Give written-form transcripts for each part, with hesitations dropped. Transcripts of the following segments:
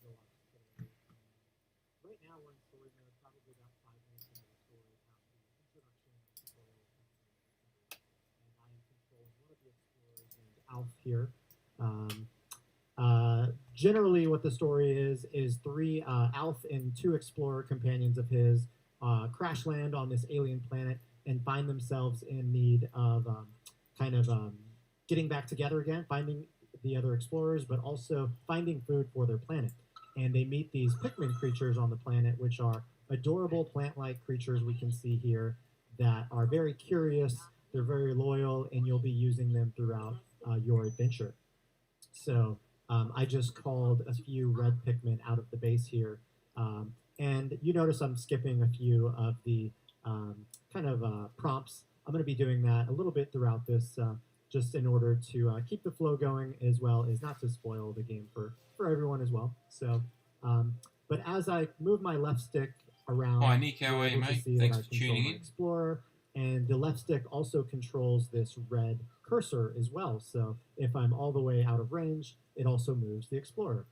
go up today. Right now we're in story mode, probably about 5 minutes into the story after the introduction and tutorial. And I am controlling one of the explorers named Alf here. Generally, what the story is three Alf and two explorer companions of his crash land on this alien planet and find themselves in need of getting back together again, finding the other explorers, but also finding food for their planet. And they meet these Pikmin creatures on the planet, which are adorable plant-like creatures we can see here that are very curious, they're very loyal, and you'll be using them throughout your adventure. So I just called a few red Pikmin out of the base here. And you notice I'm skipping a few of the prompts. I'm going to be doing that a little bit throughout this just in order to keep the flow going as well as not to spoil the game for everyone as well. So, but as I move my left stick around, hi Nick, how are you, mate? Thanks for tuning in. Explorer, and the left stick also controls this red cursor as well. So if I'm all the way out of range, it also moves the explorer.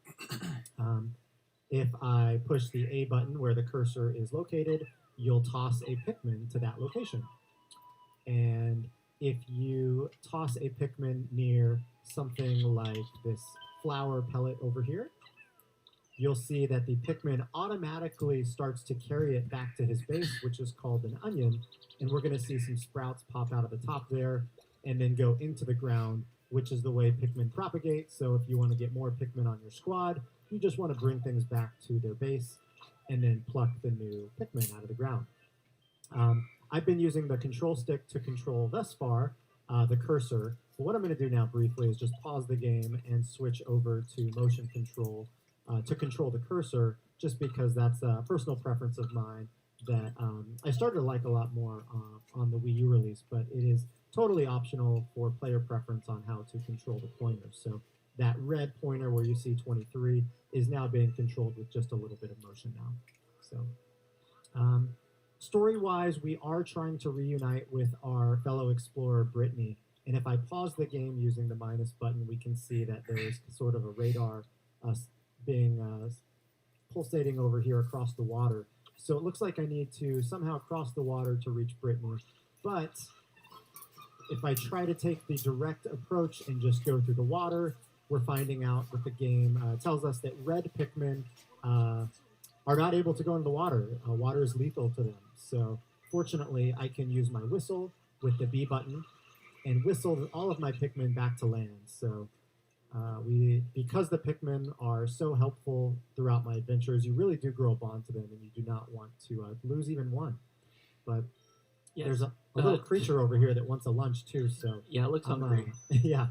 If I push the A button where the cursor is located, you'll toss a Pikmin to that location. And if you toss a Pikmin near something like this flower pellet over here, you'll see that the Pikmin automatically starts to carry it back to his base, which is called an onion. And we're going to see some sprouts pop out of the top there and then go into the ground, which is the way Pikmin propagate. So if you want to get more Pikmin on your squad, you just want to bring things back to their base and then pluck the new Pikmin out of the ground. I've been using the control stick to control thus far the cursor. But what I'm going to do now briefly is just pause the game and switch over to motion control to control the cursor, just because that's a personal preference of mine that I started to like a lot more on the Wii U release, but it is totally optional for player preference on how to control the pointer. So that red pointer where you see 23 is now being controlled with just a little bit of motion now. So story-wise, we are trying to reunite with our fellow explorer, Brittany. And if I pause the game using the minus button, we can see that there's sort of a radar being pulsating over here across the water. So it looks like I need to somehow cross the water to reach Brittany. But if I try to take the direct approach and just go through the water, we're finding out that the game tells us that red Pikmin are not able to go into the water. Water is lethal to them. So fortunately, I can use my whistle with the B button and whistle all of my Pikmin back to land. So because the Pikmin are so helpful throughout my adventures, you really do grow a bond to them, and you do not want to lose even one. But yes, there's a little creature over here that wants a lunch too. So yeah, it looks hungry. Yeah,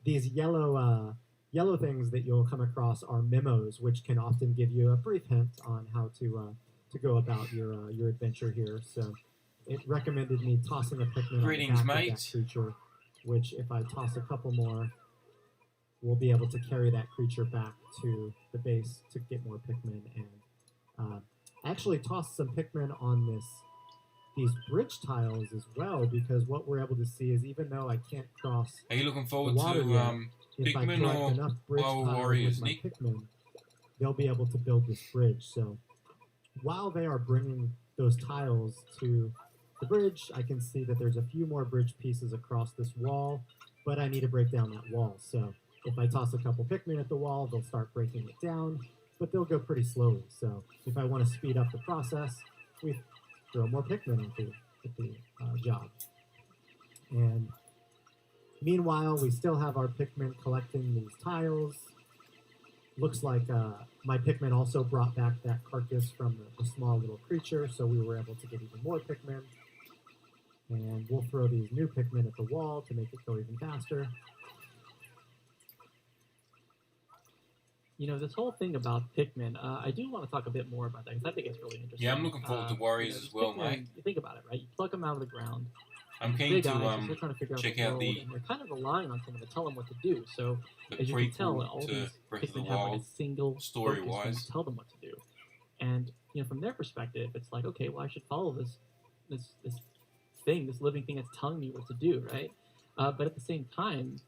these yellow things that you'll come across are memos, which can often give you a brief hint on how to go about your adventure here. So it recommended me tossing a Pikmin Greetings, on the back mate. of that creature, which if I toss a couple more, we'll be able to carry that creature back to the base to get more Pikmin. And actually toss some Pikmin on these bridge tiles as well, because what we're able to see is even though I can't cross Are you looking forward the water to yet, if I Pikmin collect or enough bridge Wild tiles Warriors, with my Nick? Pikmin, they'll be able to build this bridge. So while they are bringing those tiles to the bridge, I can see that there's a few more bridge pieces across this wall, but I need to break down that wall. So if I toss a couple Pikmin at the wall, they'll start breaking it down, but they'll go pretty slowly. So if I want to speed up the process, we throw more Pikmin at the job. And meanwhile, we still have our Pikmin collecting these tiles. Looks like my Pikmin also brought back that carcass from the small little creature, so we were able to get even more Pikmin. And we'll throw these new Pikmin at the wall to make it go even faster. You know, this whole thing about Pikmin, I do want to talk a bit more about that, because I think it's really interesting. Yeah, I'm looking forward to Warriors as well, Pikmin, mate. You think about it, right? You pluck them out of the ground. I'm keen big to eyes, they're trying to figure check the out world, the and they're kind of relying on someone to tell them what to do. So, as you can tell, prequel all to these Breath of the Pikmin have like Wild, a single story-wise. focus to tell them what to do. And you know, from their perspective, it's like, okay, well, I should follow this living thing that's telling me what to do, right? But at the same time,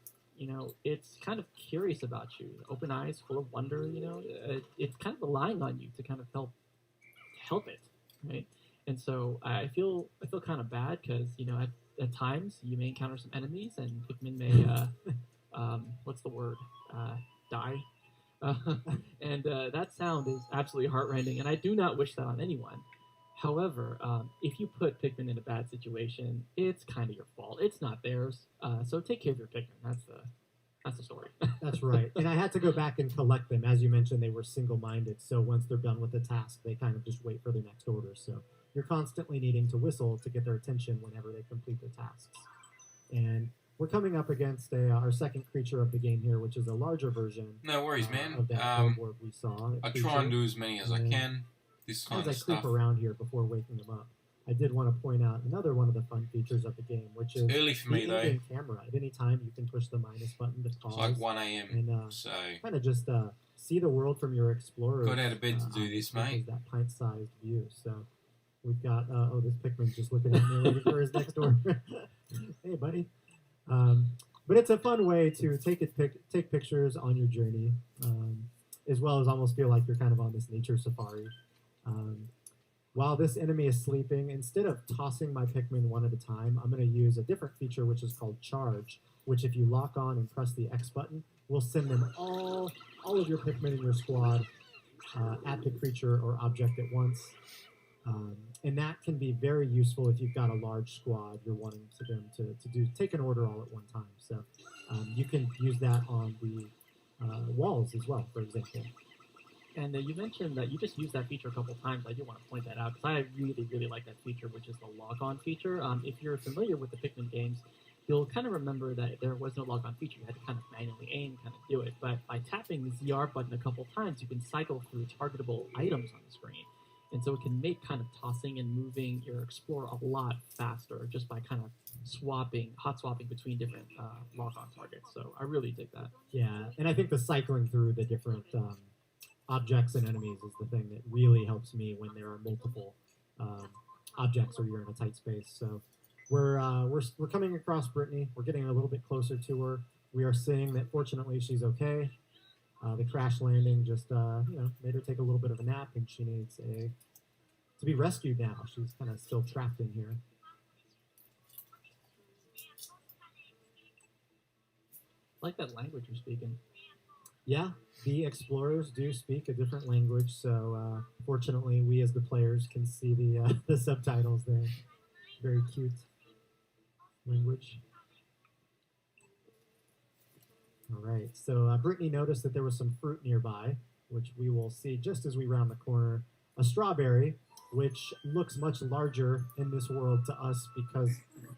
you know, it's kind of curious about you, open eyes, full of wonder. You know, it's kind of relying on you to kind of help it, right? And so I feel kind of bad because you know at times you may encounter some enemies and Pikmin may what's the word die. Uh, and that sound is absolutely heartrending, and I do not wish that on anyone. However, if you put Pikmin in a bad situation, it's kind of your fault. It's not theirs. So take care of your Pikmin. That's the story. That's right. And I had to go back and collect them. As you mentioned, they were single-minded. So once they're done with the task, they kind of just wait for their next order. So you're constantly needing to whistle to get their attention whenever they complete their tasks. And we're coming up against our second creature of the game here, which is a larger version. No worries, man. Of that Bulborb we saw. I try and do as many as I can. This kind as of I stuff. creep around here before waking them up, I did want to point out another one of the fun features of the game, which is early for me, the in-game camera. At any time, you can push the minus button to pause. It's like 1 a.m. And so kind of just see the world from your explorer. got out of bed to do this, mate. That pint-sized view. So we've got this Pikmin's just looking at me waiting for his next door. Hey, buddy. But it's a fun way to take pictures on your journey, as well as almost feel like you're kind of on this nature safari. While this enemy is sleeping, instead of tossing my Pikmin one at a time, I'm going to use a different feature which is called Charge, which if you lock on and press the X button, will send them all of your Pikmin in your squad at the creature or object at once. And that can be very useful if you've got a large squad you're wanting them to take an order all at one time. So you can use that on the walls as well, for example. And you mentioned that you just used that feature a couple times. I do want to point that out because I really, really like that feature, which is the log-on feature. If you're familiar with the Pikmin games, you'll kind of remember that there was no log-on feature. You had to kind of manually aim, kind of do it. But by tapping the ZR button a couple times, you can cycle through targetable items on the screen. And so it can make kind of tossing and moving your explorer a lot faster just by kind of hot swapping between different log-on targets. So I really dig that. Yeah, and I think the cycling through the different objects and enemies is the thing that really helps me when there are multiple objects or you're in a tight space. So we're coming across Brittany. We're getting a little bit closer to her. We are seeing that fortunately she's okay. The crash landing just made her take a little bit of a nap, and she needs to be rescued now. She's kind of still trapped in here. I like that language you're speaking. Yeah, the explorers do speak a different language, so fortunately we as the players can see the subtitles there. Very cute language. All right, so Brittany noticed that there was some fruit nearby, which we will see just as we round the corner. A strawberry, which looks much larger in this world to us because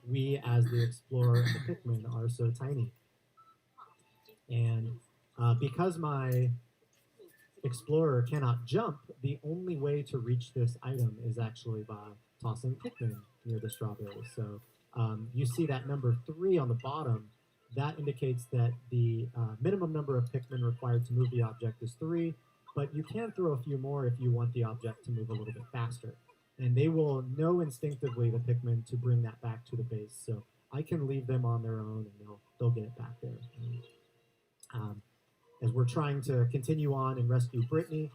we, as the explorer and the Pikmin, are so tiny. And because my explorer cannot jump, the only way to reach this item is actually by tossing Pikmin near the strawberry. So you see that number 3 on the bottom. That indicates that the minimum number of Pikmin required to move the object is 3, but you can throw a few more if you want the object to move a little bit faster. And they will know instinctively, the Pikmin, to bring that back to the base. So I can leave them on their own, and they'll get it back there. As we're trying to continue on and rescue Brittany,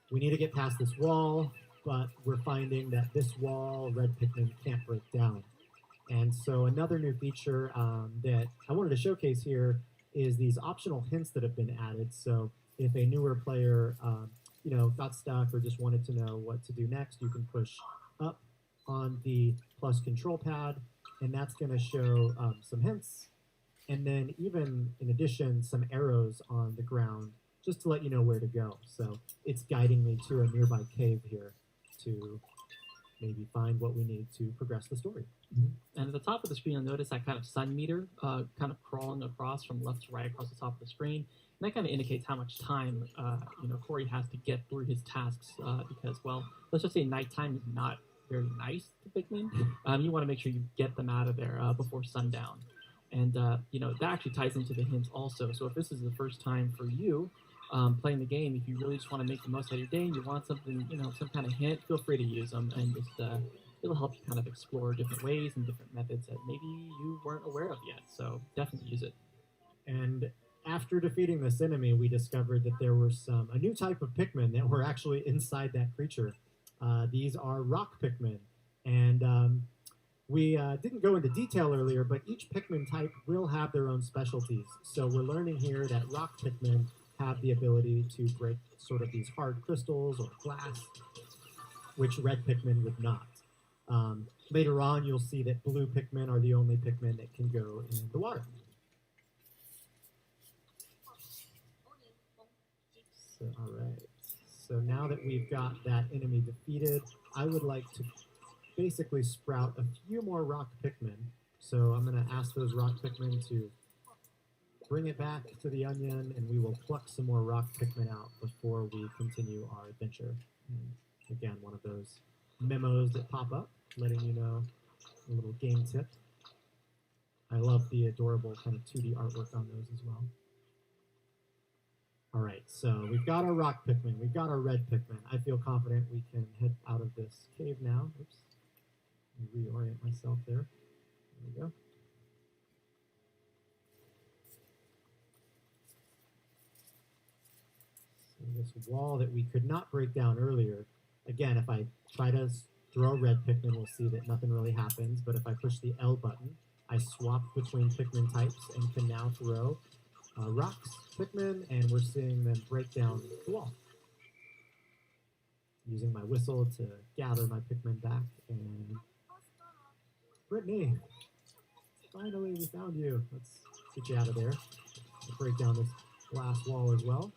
we need to get past this wall, but we're finding that this wall, red Pikmin can't break down. And so another new feature that I wanted to showcase here is these optional hints that have been added. So if a newer player, got stuck or just wanted to know what to do next, you can push up on the plus control pad, and that's going to show some hints. And then even in addition, some arrows on the ground just to let you know where to go. So it's guiding me to a nearby cave here to maybe find what we need to progress the story. And at the top of the screen, you'll notice that kind of sun meter kind of crawling across from left to right across the top of the screen. And that kind of indicates how much time, Corey has to get through his tasks because, well, let's just say nighttime is not very nice to Pikmin. You want to make sure you get them out of there before sundown. And, that actually ties into the hints also. So if this is the first time for you playing the game, if you really just want to make the most out of your day and you want something, some kind of hint, feel free to use them. And just it'll help you kind of explore different ways and different methods that maybe you weren't aware of yet. So definitely use it. And after defeating this enemy, we discovered that there were a new type of Pikmin that were actually inside that creature. These are rock Pikmin. And we didn't go into detail earlier, but each Pikmin type will have their own specialties. So we're learning here that rock Pikmin have the ability to break sort of these hard crystals or glass, which red Pikmin would not. Later on, you'll see that blue Pikmin are the only Pikmin that can go in the water. So, all right. So now that we've got that enemy defeated, I would like to basically sprout a few more rock Pikmin. So I'm going to ask those rock Pikmin to bring it back to the onion, and we will pluck some more rock Pikmin out before we continue our adventure. And again, one of those memos that pop up, letting you know a little game tip. I love the adorable kind of 2D artwork on those as well. All right, so we've got our rock Pikmin, we've got our red Pikmin. I feel confident we can head out of this cave now. Oops, let me reorient myself there. There we go. So this wall that we could not break down earlier, again, if I try to throw red Pikmin, we'll see that nothing really happens, but if I push the L button, I swap between Pikmin types and can now throw rocks Pikmin, and we're seeing them break down the wall. Using my whistle to gather my Pikmin back, and Brittany, finally we found you. Let's get you out of there. We'll break down this glass wall as well.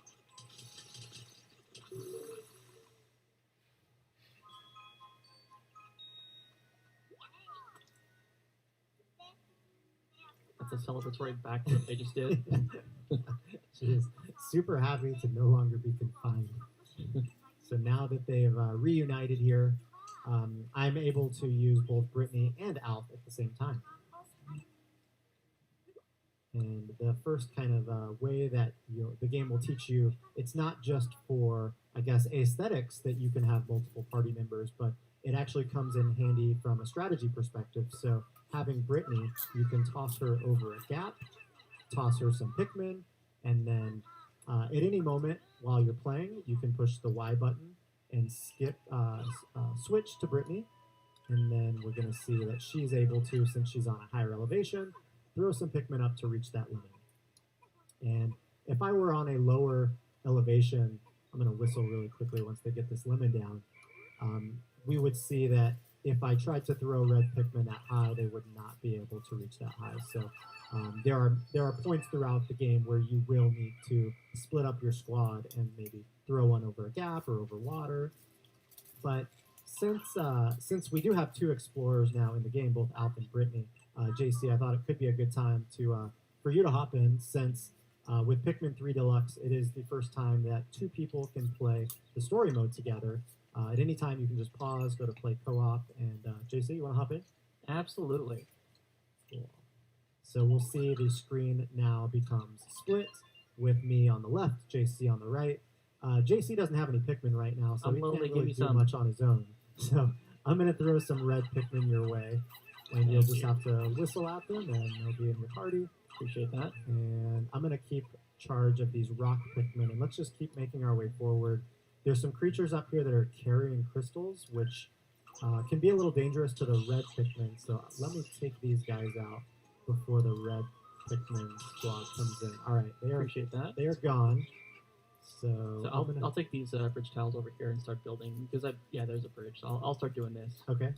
That's a celebratory backflip they just did. She is super happy to no longer be confined. So now that they've reunited here, I'm able to use both Brittany and Alf at the same time. And the first kind of way that the game will teach you, it's not just for, I guess, aesthetics that you can have multiple party members, but it actually comes in handy from a strategy perspective. So having Brittany, you can toss her over a gap, toss her some Pikmin, and then at any moment while you're playing, you can push the Y button and switch to Brittany, and then we're going to see that she's able to, since she's on a higher elevation, throw some Pikmin up to reach that limit. And if I were on a lower elevation, I'm going to whistle really quickly once they get this lemon down, we would see that if I tried to throw red Pikmin that high, they would not be able to reach that high. So there are points throughout the game where you will need to split up your squad and maybe throw one over a gap or over water. But since we do have two explorers now in the game, both Alf and Brittany, JC, I thought it could be a good time to for you to hop in, since with Pikmin 3 Deluxe, it is the first time that two people can play the story mode together. At any time, you can just pause, go to play co-op, and JC, you want to hop in? Absolutely. Cool. So we'll see the screen now becomes split with me on the left, JC on the right. JC doesn't have any Pikmin right now, so he can't really do much on his own. So I'm going to throw some red Pikmin your way, and you'll just have to whistle at them, and they'll be in your party. Appreciate that. And I'm going to keep charge of these rock Pikmin, and let's just keep making our way forward. There's some creatures up here that are carrying crystals, which can be a little dangerous to the red Pikmin, so let me take these guys out before the red Pikmin squad comes in. All right, Appreciate that. They are gone. So I'll take these bridge tiles over here and start building, because there's a bridge. So I'll start doing this. Okay.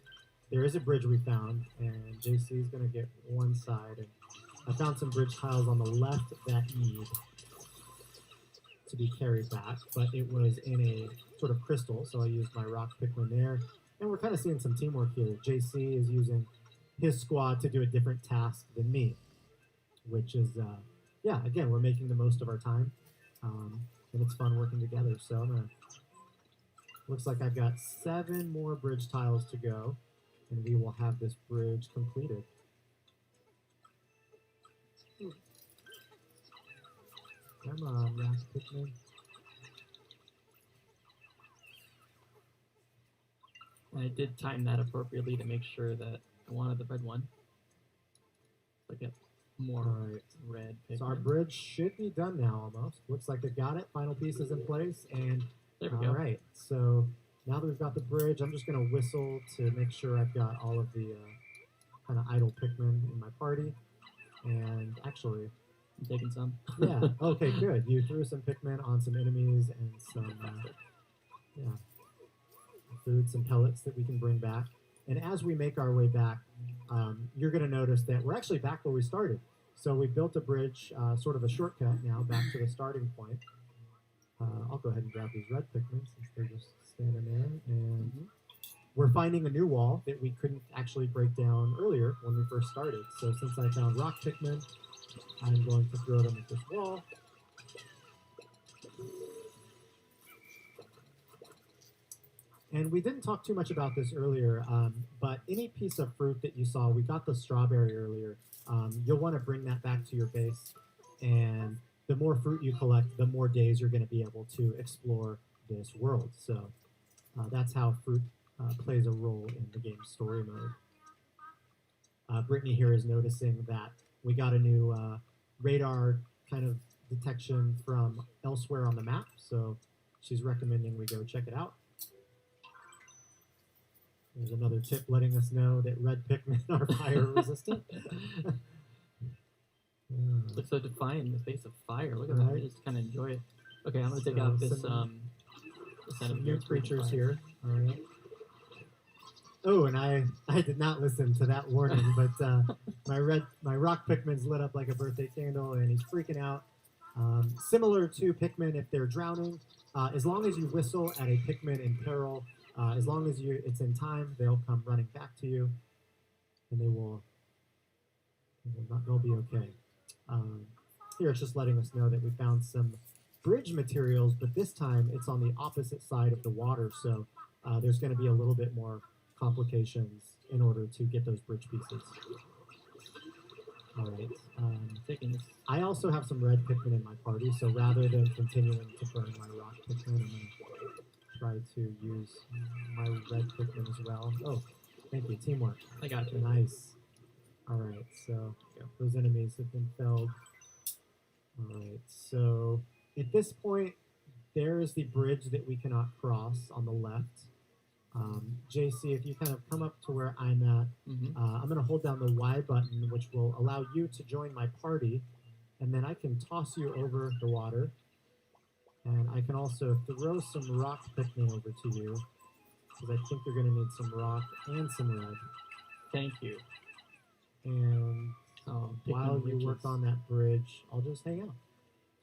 There is a bridge we found, and JC is going to get one side. And I found some bridge tiles on the left that need to be carried back, but it was in a sort of crystal, so I used my rock Pikmin there. And we're kind of seeing some teamwork here. JC is using his squad to do a different task than me, which is, again, we're making the most of our time. And it's fun working together. So looks like I've got 7 more bridge tiles to go, and we will have this bridge completed. Come on, rock Pikmin. I did time that appropriately to make sure that I wanted the red one. Okay. more Alright. red So our Pikmin. bridge should be done now almost. Looks like they've got it. Final pieces in place. And There we go. alright, so now that we've got the bridge, I'm just going to whistle to make sure I've got all of the kind of idle Pikmin in my party. And actually, I'm taking some. yeah, okay, good. You threw some Pikmin on some enemies and some food, some pellets that we can bring back. And as we make our way back, you're going to notice that we're actually back where we started. So we built a bridge, sort of a shortcut now, back to the starting point. I'll go ahead and grab these red Pikmin since they're just standing there. And we're finding a new wall that we couldn't actually break down earlier when we first started. So since I found rock Pikmin, I'm going to throw them at this wall. And we didn't talk too much about this earlier, but any piece of fruit that you saw, we got the strawberry earlier, you'll want to bring that back to your base. And the more fruit you collect, the more days you're going to be able to explore this world. So that's how fruit plays a role in the game's story mode. Brittany here is noticing that we got a new radar kind of detection from elsewhere on the map, so she's recommending we go check it out. There's another tip letting us know that red Pikmin are fire resistant. Looks so defiant in the face of fire. Look at that. I just kind of enjoy it. Okay, I'm going to take out this some enemy new creatures here. All right. Oh, and I did not listen to that warning, but my rock Pikmin's lit up like a birthday candle, and he's freaking out. Similar to Pikmin, if they're drowning, as long as you whistle at a Pikmin in peril, as long as it's in time, they'll come running back to you, and they'll be okay. Here it's just letting us know that we found some bridge materials, but this time it's on the opposite side of the water, so there's going to be a little bit more complications in order to get those bridge pieces. All right. I also have some red Pikmin in my party, so rather than continuing to burn my rock Pikmin, I'm going to try to use my red Pikmin as well. Oh, thank you. Teamwork. I got you. Nice. All right, so those enemies have been felled. All right, so at this point, there is the bridge that we cannot cross on the left. JC, if you kind of come up to where I'm at, I'm going to hold down the Y button, which will allow you to join my party, and then I can toss you over the water, and I can also throw some rock Pikmin over to you, because I think you're going to need some rock and some red. Thank you. And while you work on that bridge, I'll just hang out.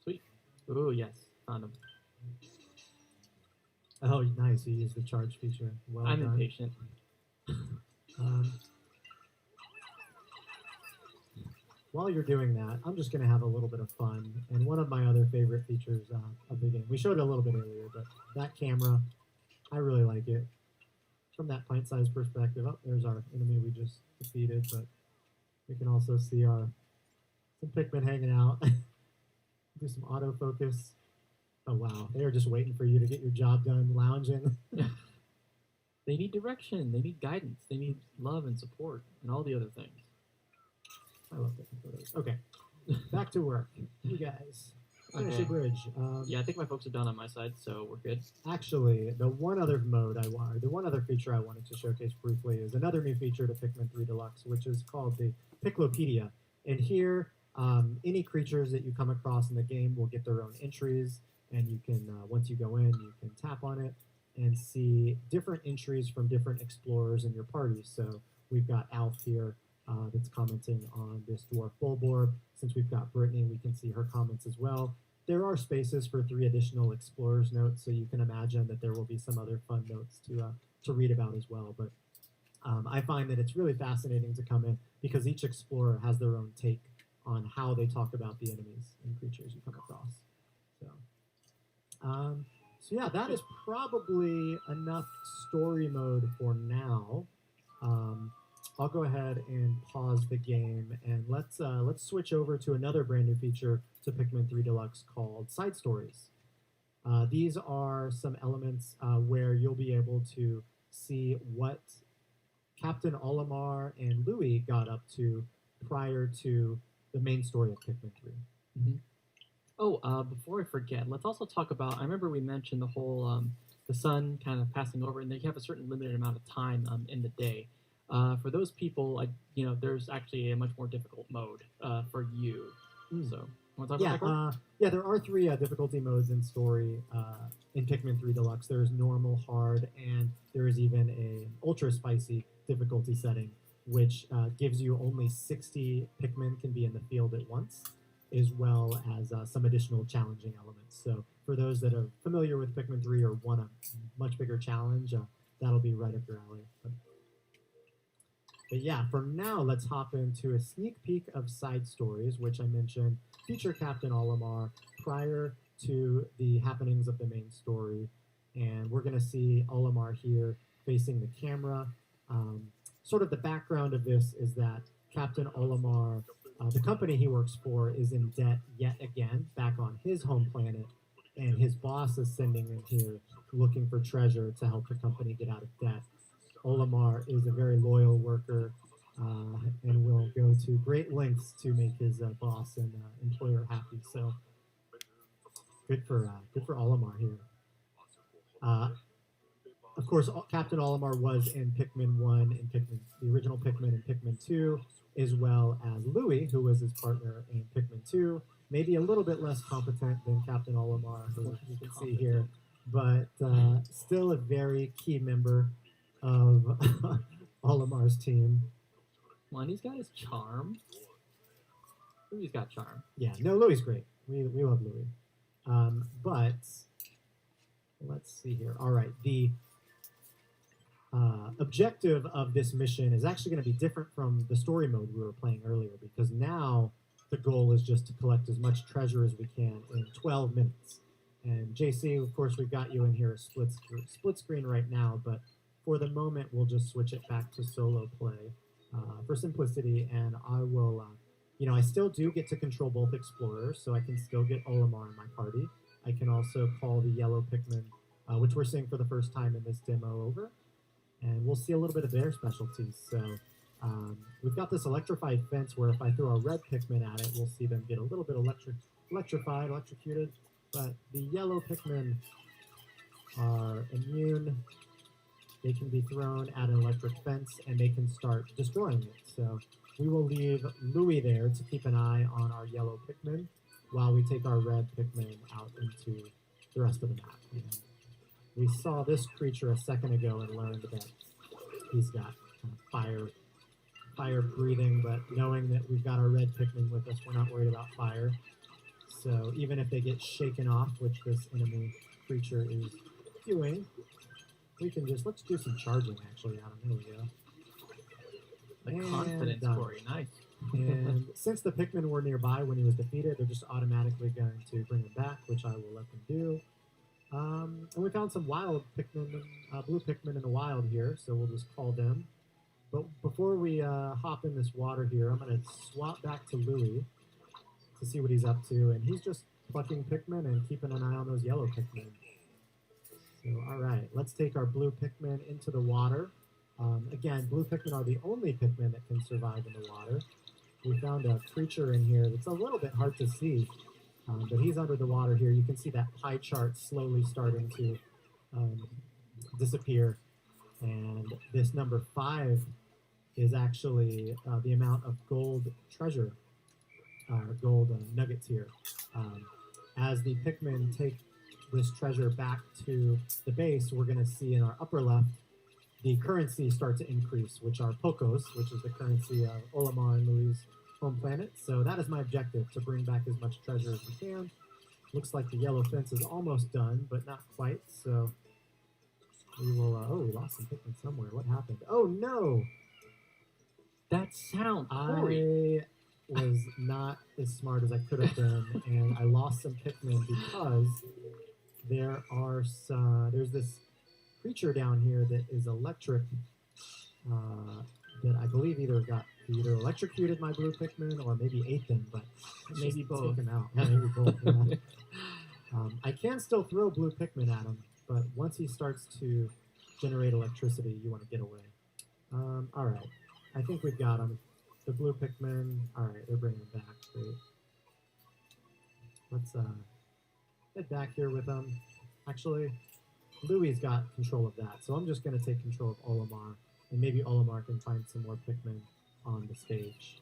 Sweet. Ooh, yes. Found him. Oh, nice. You used the charge feature. Well I'm done. impatient. While you're doing that, I'm just going to have a little bit of fun. And one of my other favorite features of the game, we showed it a little bit earlier, but that camera, I really like it. From that pint-sized perspective, oh, there's our enemy we just defeated, but we can also see some Pikmin hanging out. Do some autofocus. Oh, wow. They are just waiting for you to get your job done, lounging. They need direction. They need guidance. They need love and support and all the other things. I love taking photos. Okay. Back to work. You guys. Finish Okay. your bridge. Yeah, I think my folks are done on my side, so we're good. Actually, the one other feature I wanted to showcase briefly is another new feature to Pikmin 3 Deluxe, which is called the Piklopedia. And here, any creatures that you come across in the game will get their own entries, and you can, once you go in, you can tap on it and see different entries from different explorers in your party. So we've got Alf here that's commenting on this Dwarf Bulborb. Since we've got Brittany, we can see her comments as well. There are spaces for 3 additional explorers notes, so you can imagine that there will be some other fun notes to read about as well. But I find that it's really fascinating to come in because each explorer has their own take on how they talk about the enemies and creatures you come across. So yeah, that is probably enough story mode for now. I'll go ahead and pause the game, and let's switch over to another brand new feature to Pikmin 3 Deluxe called Side Stories. These are some elements where you'll be able to see what Captain Olimar and Louis got up to prior to the main story of Pikmin 3. Mm-hmm. Oh, before I forget, let's also talk about. I remember we mentioned the whole the sun kind of passing over, and you have a certain limited amount of time in the day. For those people, there's actually a much more difficult mode for you. So, want to talk about that, Gordon? Yeah, there are 3 difficulty modes in story in Pikmin 3 Deluxe. There's normal, hard, and there is even an ultra spicy difficulty setting, which gives you only 60 Pikmin can be in the field at once, as well as some additional challenging elements. So for those that are familiar with Pikmin 3 or want a much bigger challenge, that'll be right up your alley. But yeah, for now, let's hop into a sneak peek of side stories, which I mentioned feature Captain Olimar prior to the happenings of the main story. And we're going to see Olimar here facing the camera. Sort of the background of this is that Captain Olimar, the company he works for, is in debt yet again back on his home planet. And his boss is sending him here looking for treasure to help the company get out of debt. Olimar is a very loyal worker and will go to great lengths to make his boss and employer happy. So good for Olimar here. Of course, Captain Olimar was in Pikmin 1 and the original Pikmin and Pikmin 2, as well as Louie, who was his partner in Pikmin 2. Maybe a little bit less competent than Captain Olimar, who you can see here, but still a very key member of Olimar's team. Well, and he's got his charm. Louie's got charm. Yeah, no, Louie's great. We love Louie. But let's see here. All right, the objective of this mission is actually going to be different from the story mode we were playing earlier, because now the goal is just to collect as much treasure as we can in 12 minutes. And JC, of course, we've got you in here split screen right now, but for the moment, we'll just switch it back to solo play for simplicity, and I will, I still do get to control both explorers, so I can still get Olimar in my party. I can also call the yellow Pikmin, which we're seeing for the first time in this demo, over, and we'll see a little bit of their specialties. So we've got this electrified fence where if I throw a red Pikmin at it, we'll see them get a little bit electrocuted, but the yellow Pikmin are immune. They can be thrown at an electric fence, and they can start destroying it. So we will leave Louie there to keep an eye on our yellow Pikmin while we take our red Pikmin out into the rest of the map. And we saw this creature a second ago and learned that he's got fire breathing, but knowing that we've got our red Pikmin with us, we're not worried about fire. So even if they get shaken off, which this enemy creature is doing, we can let's do some charging, actually, Adam. Here we go. The confidence score, nice. And since the Pikmin were nearby when he was defeated, they're just automatically going to bring him back, which I will let them do. And we found some wild Pikmin, blue Pikmin in the wild here, so we'll just call them. But before we hop in this water here, I'm going to swap back to Louie to see what he's up to, and he's just plucking Pikmin and keeping an eye on those yellow Pikmin. So, all right, let's take our blue Pikmin into the water. Again, blue Pikmin are the only Pikmin that can survive in the water. We found a creature in here that's a little bit hard to see, but he's under the water here. You can see that pie chart slowly starting to disappear. And this number 5 is actually the amount of gold treasure, gold nuggets here. As the Pikmin take this treasure back to the base, we're going to see in our upper left the currency start to increase, which are Pokos, which is the currency of Olimar and Louie's home planet. So that is my objective, to bring back as much treasure as we can. Looks like the yellow fence is almost done, but not quite. So we will... we lost some Pikmin somewhere. What happened? Oh, no! That sound, I was not as smart as I could have been, and I lost some Pikmin because there's this creature down here that is electric, that I believe either electrocuted my blue Pikmin or maybe ate them, but maybe both. Take them out. Yeah, maybe both. Yeah. I can still throw blue Pikmin at him, but once he starts to generate electricity, you want to get away. All right, I think we've got him. the blue Pikmin. All right, they're bringing them back. Great. Let's head back here with them. Actually, Louie's got control of that, so I'm just going to take control of Olimar, and maybe Olimar can find some more Pikmin on the stage.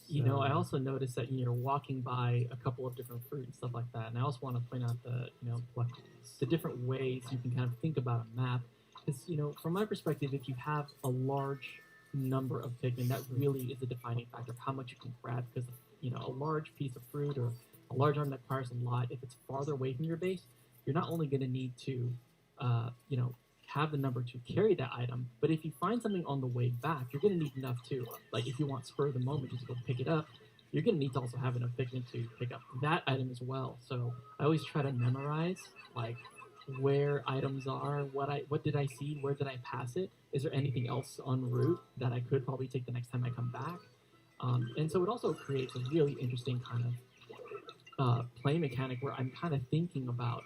You know, I also noticed that you're walking by a couple of different fruit and stuff like that, and I also want to point out the different ways you can kind of think about a map. Because, from my perspective, if you have a large number of Pikmin, that really is a defining factor of how much you can grab. Because, a large piece of fruit or a large item that requires a lot, if it's farther away from your base, you're not only going to need to, have the number to carry that item, but if you find something on the way back, you're going to need enough to, like if you want spur of the moment just to go pick it up, you're going to need to also have enough Pikmin to pick up that item as well. So I always try to memorize, like, where items are, what did I see, where did I pass it, is there anything else en route that I could probably take the next time I come back. And so it also creates a really interesting kind of play mechanic where I'm kind of thinking about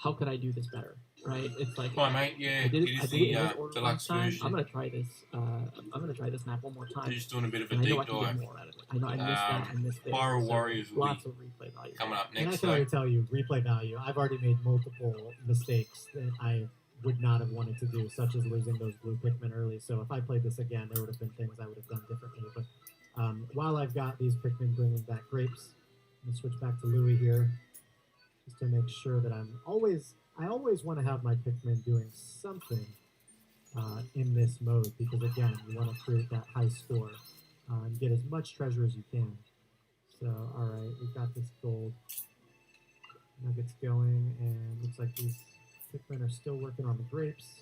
how could I do this better, right? It's like, Hi mate, yeah, it is the deluxe version. I'm gonna try this. I'm gonna try this map one more time. You're just doing a bit of a And I know deep I can dive. get more out of it. I know I missed that. I missed it. Pyro Warriors will lots be of replay value coming up And I next. can already tell you, replay value. I've already made multiple mistakes that I would not have wanted to do, such as losing those blue Pikmin early. So if I played this again, there would have been things I would have done differently. But while I've got these Pikmin bringing back grapes, I'm gonna switch back to Louie here, just to make sure that I always want to have my Pikmin doing something in this mode, because again, you want to create that high score and get as much treasure as you can. So, all right, we've got this gold nuggets going, and looks like these Pikmin are still working on the grapes.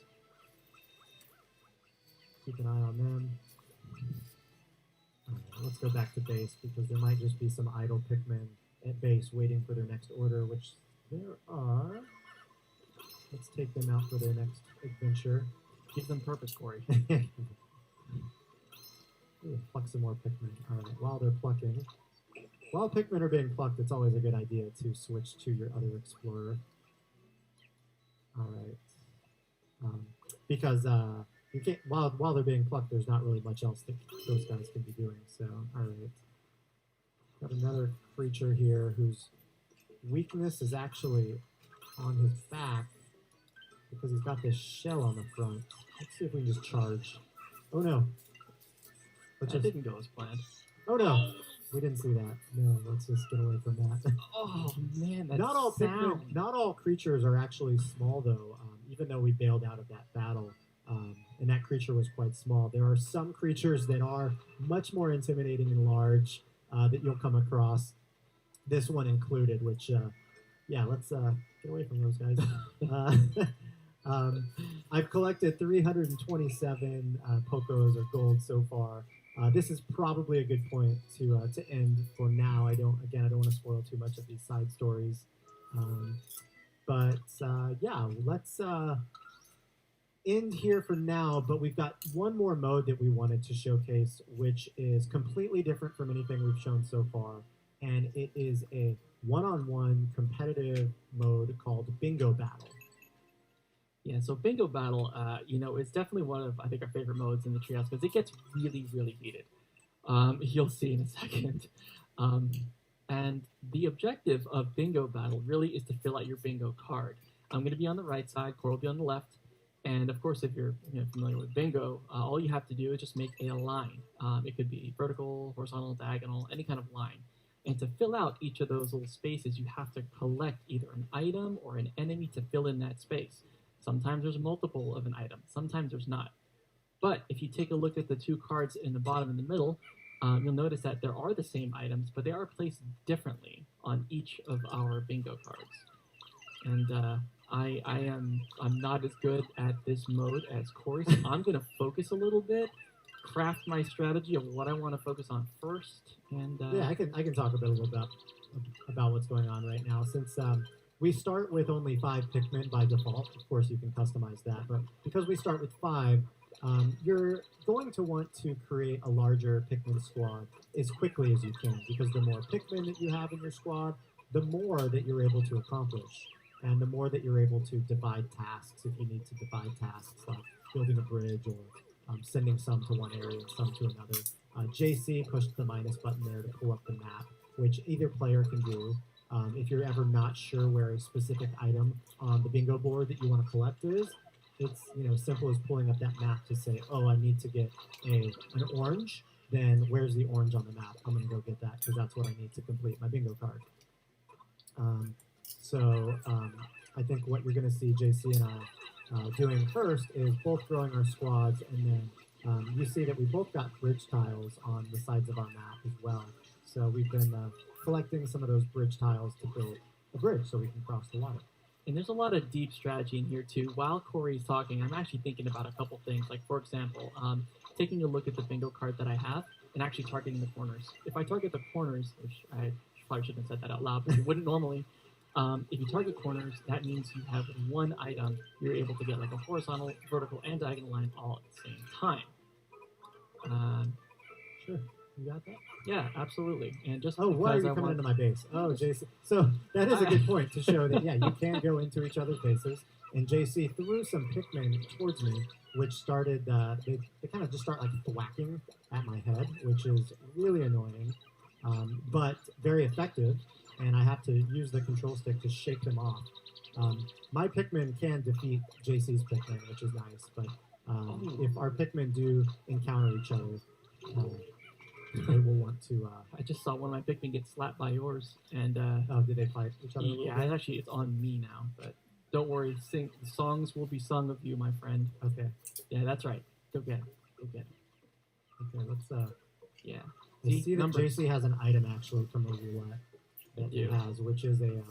Keep an eye on them. All right, let's go back to base, because there might just be some idle Pikmin at base waiting for their next order, which there are. Let's take them out for their next adventure. Give them purpose, Corey. Ooh, pluck some more Pikmin. All right, while Pikmin are being plucked, it's always a good idea to switch to your other explorer. All right, because you can't while they're being plucked, there's not really much else that those guys can be doing. So, all right, got another creature here whose weakness is actually on his back, because he's got this shell on the front. Let's see if we can just charge. Oh no. That didn't go as planned. Oh no. We didn't see that. No, let's just get away from that. Oh man, that not all sound. Pikmin, not all creatures are actually small though. Even though we bailed out of that battle, and that creature was quite small, there are some creatures that are much more intimidating and large that you'll come across. This one included, which yeah, let's get away from those guys. I've collected 327 Pokos or gold so far. This is probably a good point to end for now. I don't want to spoil too much of these side stories. But yeah, let's end here for now. But we've got one more mode that we wanted to showcase, which is completely different from anything we've shown so far. And it is a one-on-one competitive mode called Bingo Battle. Yeah, so Bingo Battle, is definitely one of, I think, our favorite modes in the Treehouse, because it gets really, really heated. You'll see in a second. And the objective of Bingo Battle really is to fill out your bingo card. I'm going to be on the right side, Cora will be on the left. And of course, if you're familiar with bingo, all you have to do is just make a line. It could be vertical, horizontal, diagonal, any kind of line. And to fill out each of those little spaces, you have to collect either an item or an enemy to fill in that space. Sometimes there's multiple of an item, sometimes there's not. But if you take a look at the two cards in the bottom and the middle, you'll notice that there are the same items, but they are placed differently on each of our bingo cards. And I'm not as good at this mode as Corey, so I'm going to focus a little bit, craft my strategy of what I want to focus on first. And yeah, I can talk a little bit about what's going on right now, since we start with only 5 Pikmin by default. Of course, you can customize that, but because we start with 5, you're going to want to create a larger Pikmin squad as quickly as you can, because the more Pikmin that you have in your squad, the more that you're able to accomplish, and the more that you're able to divide tasks if you need to divide tasks, like building a bridge or sending some to one area and some to another. JC pushed the minus button there to pull up the map, which either player can do. If you're ever not sure where a specific item on the bingo board that you want to collect is, it's simple as pulling up that map to say, oh, I need to get an orange. Then where's the orange on the map? I'm going to go get that because that's what I need to complete my bingo card. I think what you're going to see JC and I doing first is both growing our squads, and then you see that we both got bridge tiles on the sides of our map as well. So we've been collecting some of those bridge tiles to build a bridge so we can cross the water. And there's a lot of deep strategy in here too. While Corey's talking, I'm actually thinking about a couple things. Like, for example, taking a look at the bingo card that I have and actually targeting the corners. If I target the corners, which I probably shouldn't have said that out loud, but you wouldn't normally. If you target corners, that means you have one item. You're able to get like a horizontal, vertical, and diagonal line all at the same time. Sure. You got that? Yeah, absolutely. And just why are you coming into my base? Oh, JC. So that is a good point to show that, yeah, you can go into each other's bases. And JC threw some Pikmin towards me, which started, they kind of just start like thwacking at my head, which is really annoying, but very effective. And I have to use the control stick to shake them off. My Pikmin can defeat JC's Pikmin, which is nice, but if our Pikmin do encounter each other, they will want to. I just saw one of my Pikmin get slapped by yours, and did they fight each other? Yeah, actually, it's on me now. But don't worry, the songs will be sung of you, my friend. Okay. Yeah, that's right. Go get him. Go get him. Okay, let's. Yeah. I see that JC has an item actually from a roulette that he has, which is a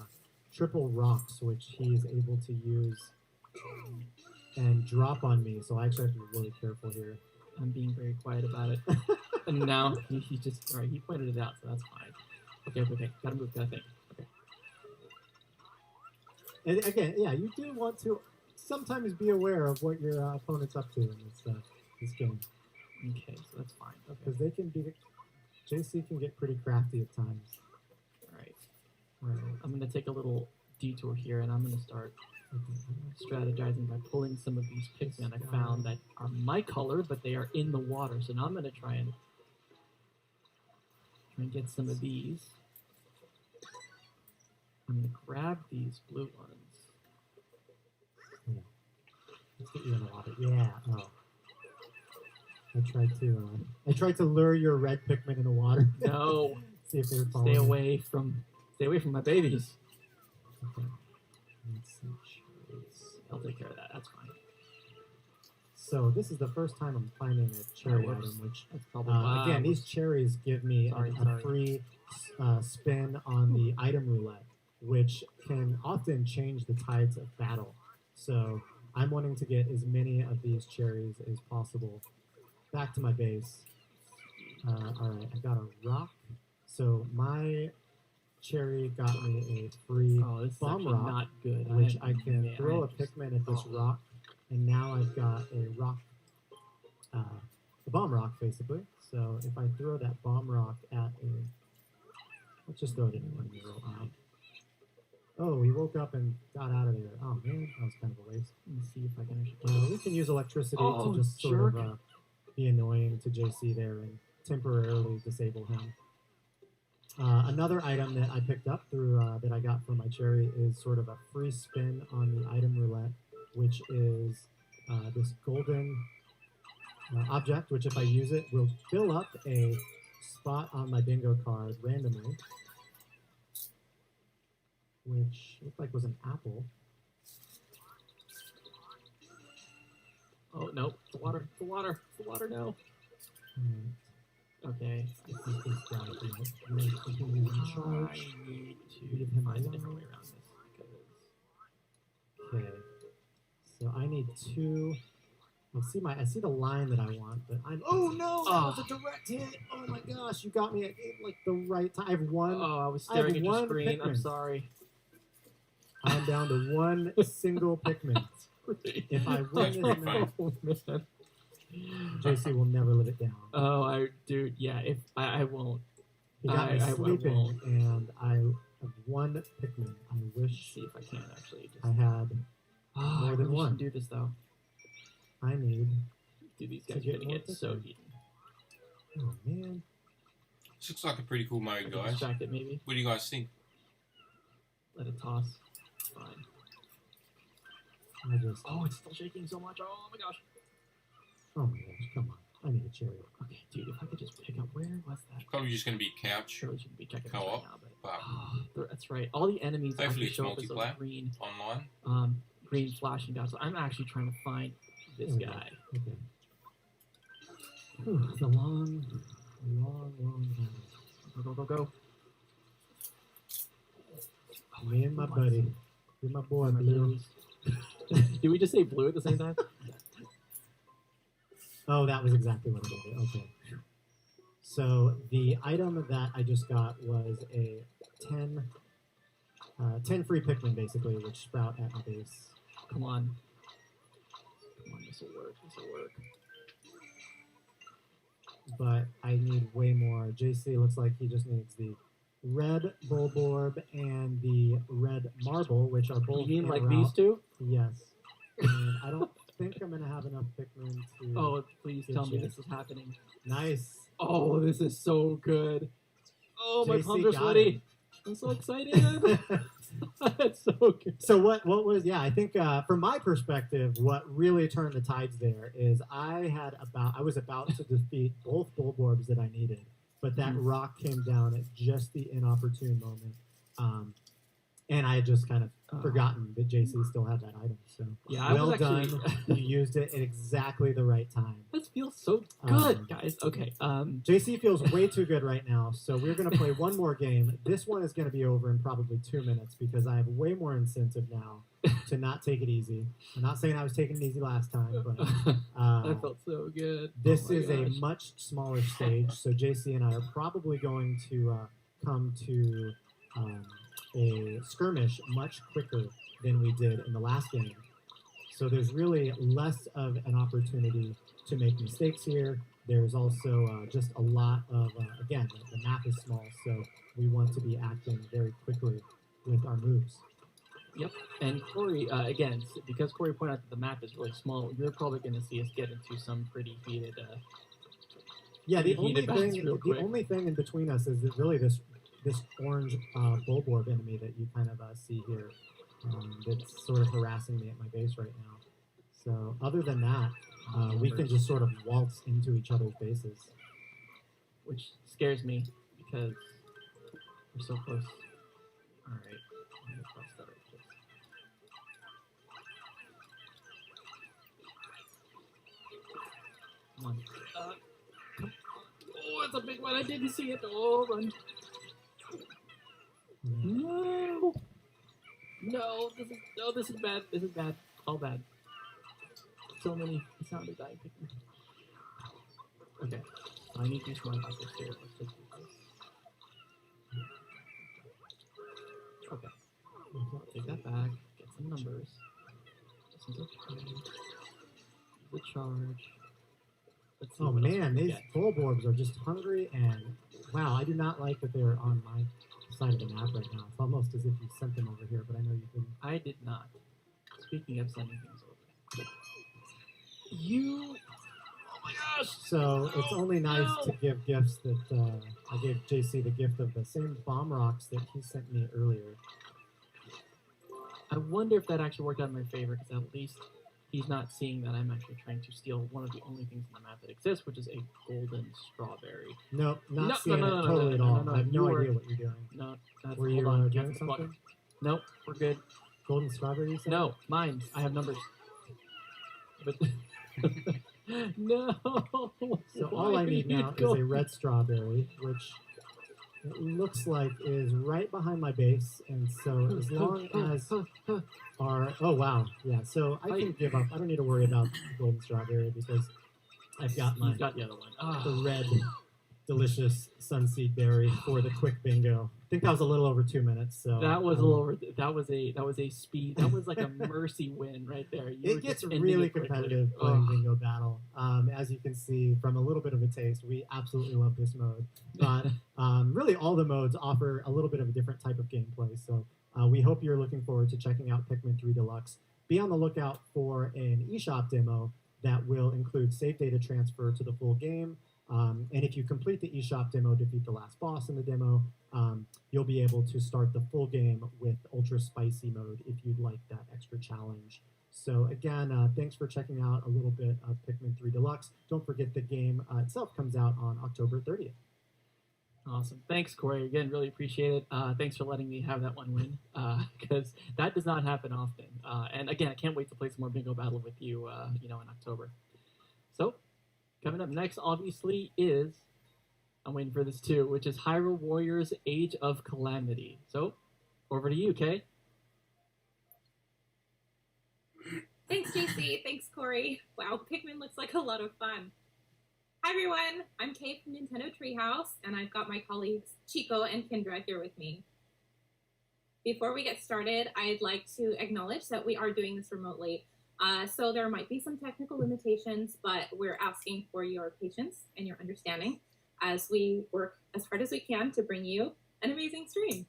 triple rocks, which he is able to use and drop on me. So I actually have to be really careful here. I'm being very quiet about it. And now he just, he pointed it out, so that's fine. Okay. Gotta move, gotta think. Okay. And again, yeah, you do want to sometimes be aware of what your opponent's up to in this game. Okay, so that's fine. Because they can be, JC can get pretty crafty at times. Alright. I'm gonna take a little detour here, and I'm gonna start strategizing by pulling some of these Pikmin I found that are my color, but they are in the water. So now I'm gonna try and get some of these. I'm gonna grab these blue ones. Yeah. Let's get you in the water. Yeah. Oh. I tried to lure your red Pikmin in the water. No. See if they would Stay away from my babies. Okay. Let's see. I'll take care of that. That's fine. So this is the first time I'm finding a cherry item, which that's probably again, these cherries give me a free spin on the item roulette, which can often change the tides of battle. So I'm wanting to get as many of these cherries as possible. Back to my base. All right, I got a rock. So my cherry got me a free bomb rock, not good. which I can throw a Pikmin at this rock, and now I've got a rock, a bomb rock basically. So if I throw that bomb rock at let's just throw it anywhere. Oh, he woke up and got out of there. Oh man, that was kind of a waste. Let me see if I can actually. We can use electricity to just sort of be annoying to JC there and temporarily disable him. Another item that I picked up through that I got from my cherry is sort of a free spin on the item roulette, which is this golden object, which if I use it will fill up a spot on my bingo card randomly, which looked like was an apple. Oh no, the water, no. Okay. I need to find a different way around this. Okay. So I need two. I see the line that I want, but I'm. Oh no! That was a direct hit. Oh my gosh! You got me at like the right time. I have one. Oh, I was staring at your screen. Pikmin. I'm sorry. I'm down to one single Pikmin. If I win this match, JC will never live it down. Oh, dude, yeah. If I won't. He got me sleeping, and I have one Pikmin. I wish. See if I can actually. I had more than one. Do this though. I need. Dude, these guys are gonna get so eaten. Oh man. This looks like a pretty cool mode, guys. Distract it, maybe. What do you guys think? Let it toss. Fine. Oh, it's still shaking so much. Oh my gosh. Oh my gosh, come on. I need a cherry. Okay, dude, if I could just pick up, where was that? Probably just going to be couch Surely shouldn't be checking co-op, right now, but that's right. All the enemies hopefully actually it's show up as a multiplayer green, online. Green flashing down. So I'm actually trying to find this guy. Okay. Whew, it's a long time. Go. Me and my buddy. With my boy, Blue. Did we just say blue at the same time? Oh, that was exactly what I did. Okay. So the item that I just got was a 10 free Pikmin, basically, which sprout at my base. Come on, this will work. But I need way more. JC looks like he just needs the red Bulborb and the red Marble, which are both. You mean like these two? Yes. And I don't think I'm gonna have enough Pikmin to. Oh, please tell me this is happening. Nice. Oh, this is so good. Oh, my JC palms are got sweaty. I'm so excited. That's so good. So what was, I think from my perspective, what really turned the tides there is I was about to defeat both Bulborbs that I needed, but that rock came down at just the inopportune moment. And I had just kind of forgotten that JC still had that item. So yeah, well done. You used it at exactly the right time. This feels so good, guys. Okay. JC feels way too good right now, so we're going to play one more game. This one is going to be over in probably 2 minutes because I have way more incentive now to not take it easy. I'm not saying I was taking it easy last time, but that felt so good. This is a much smaller stage, so JC and I are probably going to come to a skirmish much quicker than we did in the last game. So there's really less of an opportunity to make mistakes here. There's also just a lot of, again, the map is small, so we want to be acting very quickly with our moves. Yep, and Corey, again, because Corey pointed out that the map is really small, you're probably going to see us get into some pretty heated the only thing in between us is that really this orange Bulborb enemy that you kind of see here that's sort of harassing me at my base right now. So other than that, we can just sort of waltz into each other's bases. Which scares me because we're so close. All right. Come on. Oh, it's a big one. I didn't see it. Oh, run. No, this is bad. This is bad. All bad. So many sounded dying Pikmin. Okay, so I need to do some about this here. Let's just do this. Okay. Take that back. Get some numbers. This is okay. The charge. Let's see man, these Bulborbs are just hungry, and wow, I do not like that they're on my side of the map right now. It's almost as if you sent them over here, but I know you didn't. I did not. Speaking of sending things over. You... Oh my gosh! So it's only nice to give gifts that... I gave JC the gift of the same bomb rocks that he sent me earlier. I wonder if that actually worked out in my favor, because at least he's not seeing that I'm actually trying to steal one of the only things in the map that exists, which is a golden strawberry. Nope, not seeing it totally at all. I have no idea what you're doing. No, that's... Were you doing something? Nope, we're good. Golden strawberry, you said? No, mine. I have numbers. But... no! So all I need now is a red strawberry, which it looks like is right behind my base, and so as long as our... Oh, wow. Yeah, so I can give up. I don't need to worry about golden strawberry because I've got my... You've got the other one. The red, delicious sunseed berry for the quick bingo. I think that was a little over 2 minutes. So that was a little over. That was a speed. That was like a mercy win right there. It gets really competitive playing bingo battle. As you can see from a little bit of a taste, we absolutely love this mode. But really, all the modes offer a little bit of a different type of gameplay. So we hope you're looking forward to checking out Pikmin 3 Deluxe. Be on the lookout for an eShop demo that will include save data transfer to the full game, And if you complete the eShop demo, defeat the last boss in the demo, you'll be able to start the full game with Ultra Spicy mode if you'd like that extra challenge. So again, thanks for checking out a little bit of Pikmin 3 Deluxe. Don't forget the game itself comes out on October 30th. Awesome. Thanks, Corey. Again, really appreciate it. Thanks for letting me have that one win, because that does not happen often. And again, I can't wait to play some more Bingo Battle with you, in October. So, coming up next, obviously, is, I'm waiting for this too, which is Hyrule Warriors Age of Calamity. So, over to you, Kay. Thanks, JC. Thanks, Corey. Wow, Pikmin looks like a lot of fun. Hi, everyone. I'm Kay from Nintendo Treehouse, and I've got my colleagues Chico and Kendra here with me. Before we get started, I'd like to acknowledge that we are doing this remotely. So there might be some technical limitations, but we're asking for your patience and your understanding as we work as hard as we can to bring you an amazing stream.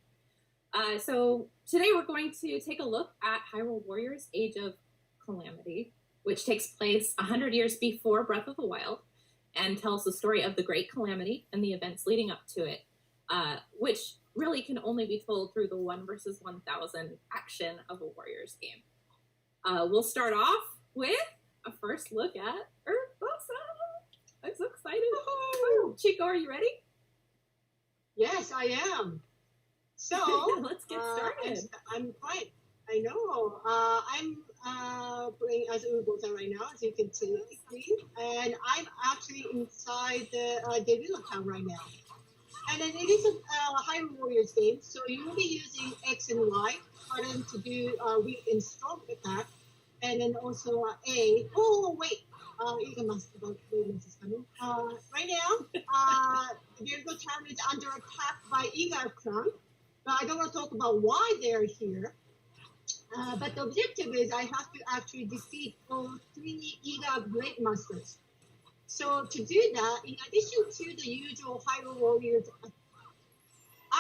So today we're going to take a look at Hyrule Warriors Age of Calamity, which takes place 100 years before Breath of the Wild and tells the story of the Great Calamity and the events leading up to it, which really can only be told through the 1 versus 1,000 action of a Warriors game. We'll start off with a first look at Urbosa. I'm so excited. Woo-hoo. Chico, are you ready? Yes, I am. So let's get started. I'm fine. I know. I'm playing as Urbosa right now, as you can see, and I'm actually inside the debut account right now. And then it is a Hyrule Warriors game, so you will be using X and Y button to do weak and strong attack, and then also A. Oh wait, BLADEMASTER is coming. Right now, the Virgo Town is under attack by YIGA clan, but I don't want to talk about why they're here. But the objective is I have to actually defeat all 3 YIGA BLADEMASTERs. So to do that, in addition to the usual Hyrule Warriors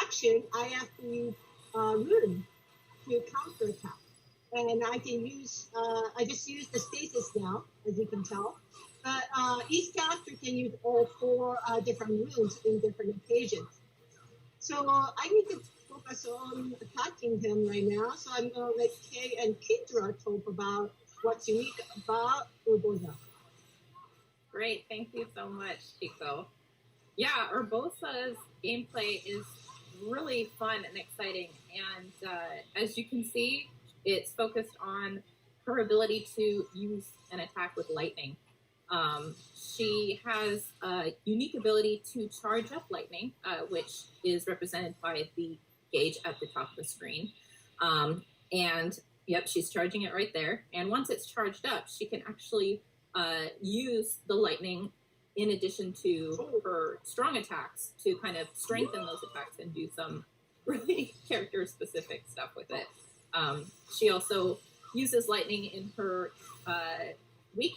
action, I have to use Rune to counterattack. And I can use, I just use the stasis now, as you can tell. But each character can use all 4 different runes in different occasions. So I need to focus on attacking him right now. So I'm going to let Kay and Kendra talk about what's unique about Urbosa. Great, thank you so much, Chico. Yeah, Urbosa's gameplay is really fun and exciting, and as you can see, it's focused on her ability to use an attack with lightning. She has a unique ability to charge up lightning, which is represented by the gauge at the top of the screen. And yep, she's charging it right there. And once it's charged up, she can actually use the lightning in addition to her strong attacks to kind of strengthen those attacks and do some really character-specific stuff with it. She also uses lightning in her weak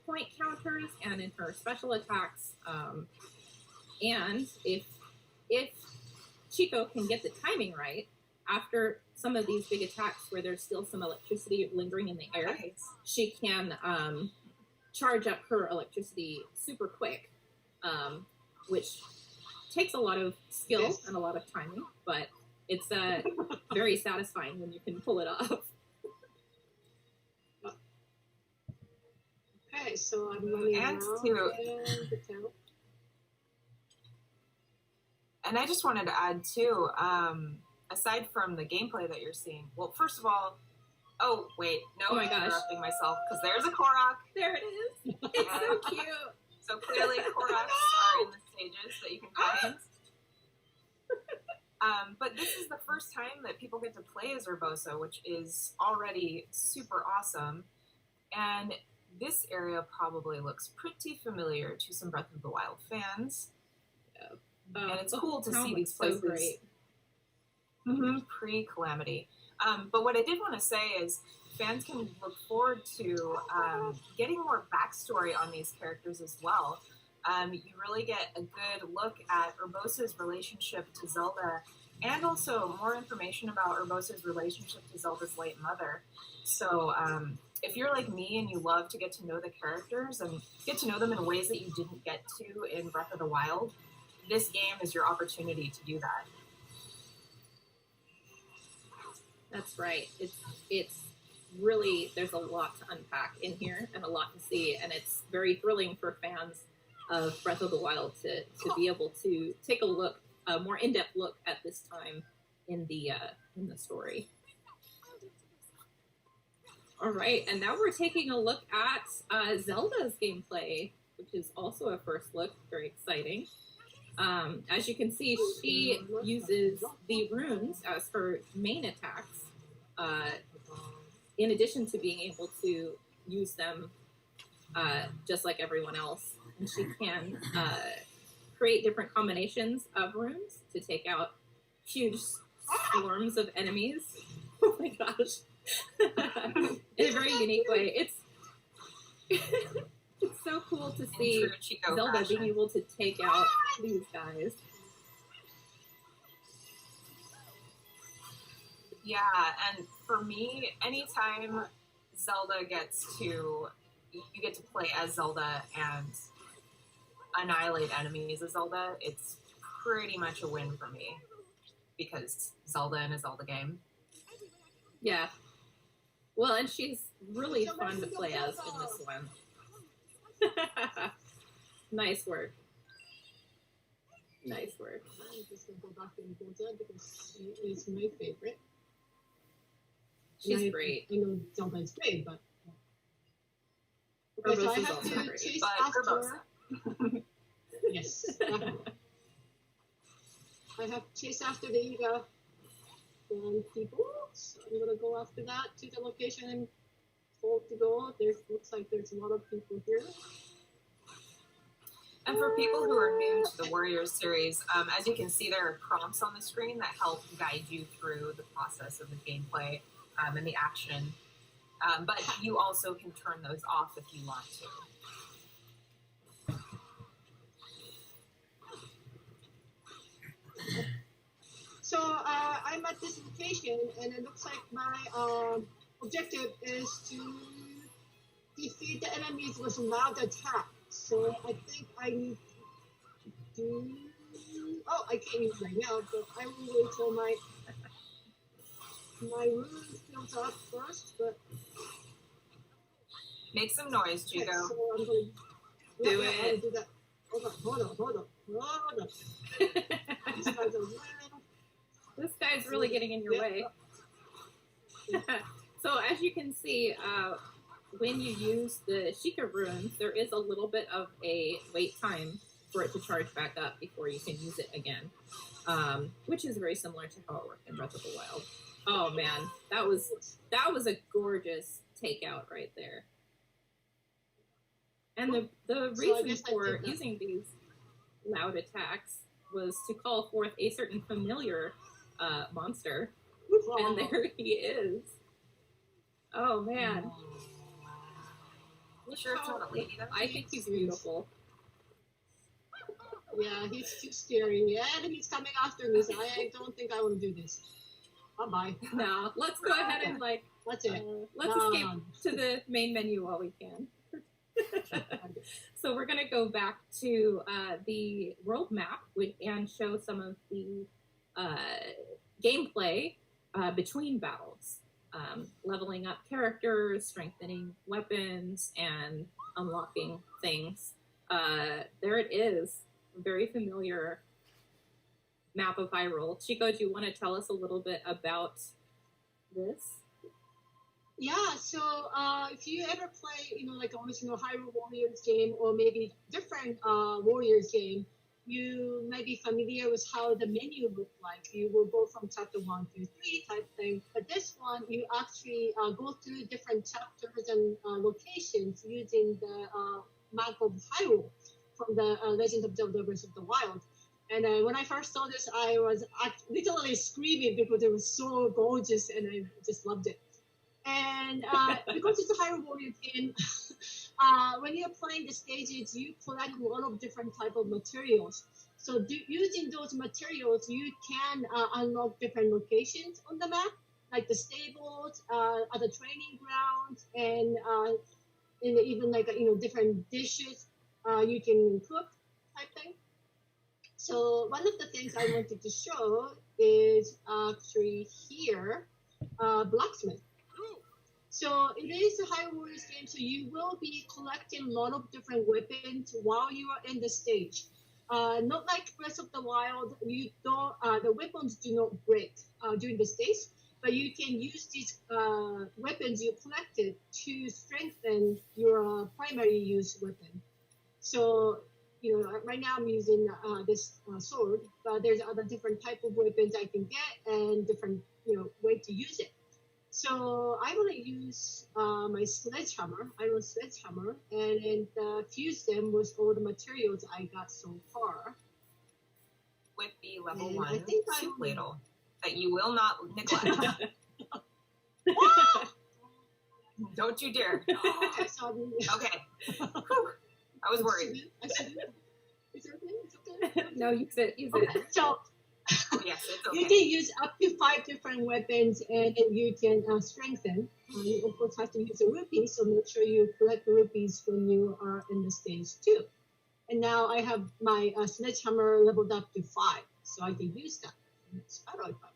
point counters and in her special attacks. And if Chico can get the timing right, after some of these big attacks where there's still some electricity lingering in the air, she can charge up her electricity super quick, which takes a lot of skill and a lot of timing, but it's very satisfying when you can pull it off. Okay, so I'm running And I just wanted to add too, aside from the gameplay that you're seeing, well, first of all, oh wait, no, Oh my I'm gosh. interrupting myself because there's a Korok. There it is. It's so cute. So clearly Koroks are in the stages that you can find. But this is the first time that people get to play as Urbosa, which is already super awesome. And this area probably looks pretty familiar to some Breath of the Wild fans. And it's cool to see these places. So great. Pre-Calamity. But what I did want to say is fans can look forward to getting more backstory on these characters as well. You really get a good look at Urbosa's relationship to Zelda and also more information about Urbosa's relationship to Zelda's late mother. So if you're like me and you love to get to know the characters and get to know them in ways that you didn't get to in Breath of the Wild, this game is your opportunity to do that. That's right. It's really, there's a lot to unpack in here and a lot to see, and it's very thrilling for fans of Breath of the Wild to be able to take a look, a more in-depth look at this time in the story. All right, and now we're taking a look at Zelda's gameplay, which is also a first look, very exciting. As you can see, she uses the runes as her main attacks, in addition to being able to use them just like everyone else. And she can create different combinations of runes to take out huge swarms of enemies. Oh my gosh. In a very unique way. It's so cool to see Zelda being able to take out these guys. Yeah, and for me, anytime Zelda you get to play as Zelda and annihilate enemies as Zelda, it's pretty much a win for me. Because Zelda in a Zelda game. Yeah. Well, and she's really fun to play as in this one. Nice work. Nice work. I'm just going to go back and go there because she is my favorite. She's great. I know Zelda is great, but... Urbosa's so I have also to great. chase But after... Yes. I have to chase after the YIGA people. So I'm going to go after that to the location I'm told to go. Looks like there's a lot of people here. And for people who are new to the Warriors series, as you can see, there are prompts on the screen that help guide you through the process of the gameplay and the action. But you also can turn those off if you want to. So I'm at this location, and it looks like my objective is to defeat the enemies with loud attack. So I think I need to do... Oh, I can't use it right now, but I will wait till my runes fills up first. But Make some noise, Chico. so I'm going to Do it. do that. Hold on. These guys are really... This guy's really getting in your way. So as you can see, when you use the Sheikah runes, there is a little bit of a wait time for it to charge back up before you can use it again, which is very similar to how it worked in Breath of the Wild. Oh man, that was a gorgeous takeout right there. And the reason for using these loud attacks was to call forth a certain familiar monster, and there he is. Oh man. You sure it's not a lady though? I think he's beautiful. Yeah, he's too scary. Yeah, and he's coming after me, so I don't think I want to do this. Bye-bye. No, let's go ahead and That's it. let's escape to the main menu while we can. So we're going to go back to the world map and show some of the gameplay between battles. Leveling up characters, strengthening weapons, and unlocking things. There it is. A very familiar map of Hyrule. Chico, do you want to tell us a little bit about this? Yeah, so if you ever play, like original Hyrule Warriors game or maybe different Warriors game, you might be familiar with how the menu looked like. You will go from chapter 1 to 3 type thing. But this one, you actually go through different chapters and locations using the map of Hyrule from the Legend of Zelda Breath of the Wild. And when I first saw this, I was literally screaming because it was so gorgeous and I just loved it. And because it's a Hyrule Warrior game, when you're playing the stages, you collect a lot of different type of materials. So using those materials, you can unlock different locations on the map, like the stables, other training grounds, and even like different dishes you can cook type thing. So one of the things I wanted to show is actually here, blacksmith. So it is a high warriors game, so you will be collecting a lot of different weapons while you are in the stage. Not like Breath of the Wild, you don't the weapons do not break during the stage, but you can use these weapons you collected to strengthen your primary use weapon. So right now I'm using this sword, but there's other different type of weapons I can get and different way to use it. So I want to use my sledgehammer, iron sledgehammer, and fuse them with all the materials I got so far. With the level And 1 I think soup ladle that you will not neglect. Don't you dare. Okay, so Okay. Whew. I was worried. Is it okay? It's okay? No, use it. Okay, so Yes, it's you okay. can use up to 5 different weapons, and then you can strengthen. You of course have to use a rupee, so make sure you collect rupees when you are in the stage too. And now I have my sledgehammer leveled up to 5, so I can use that. It's better if I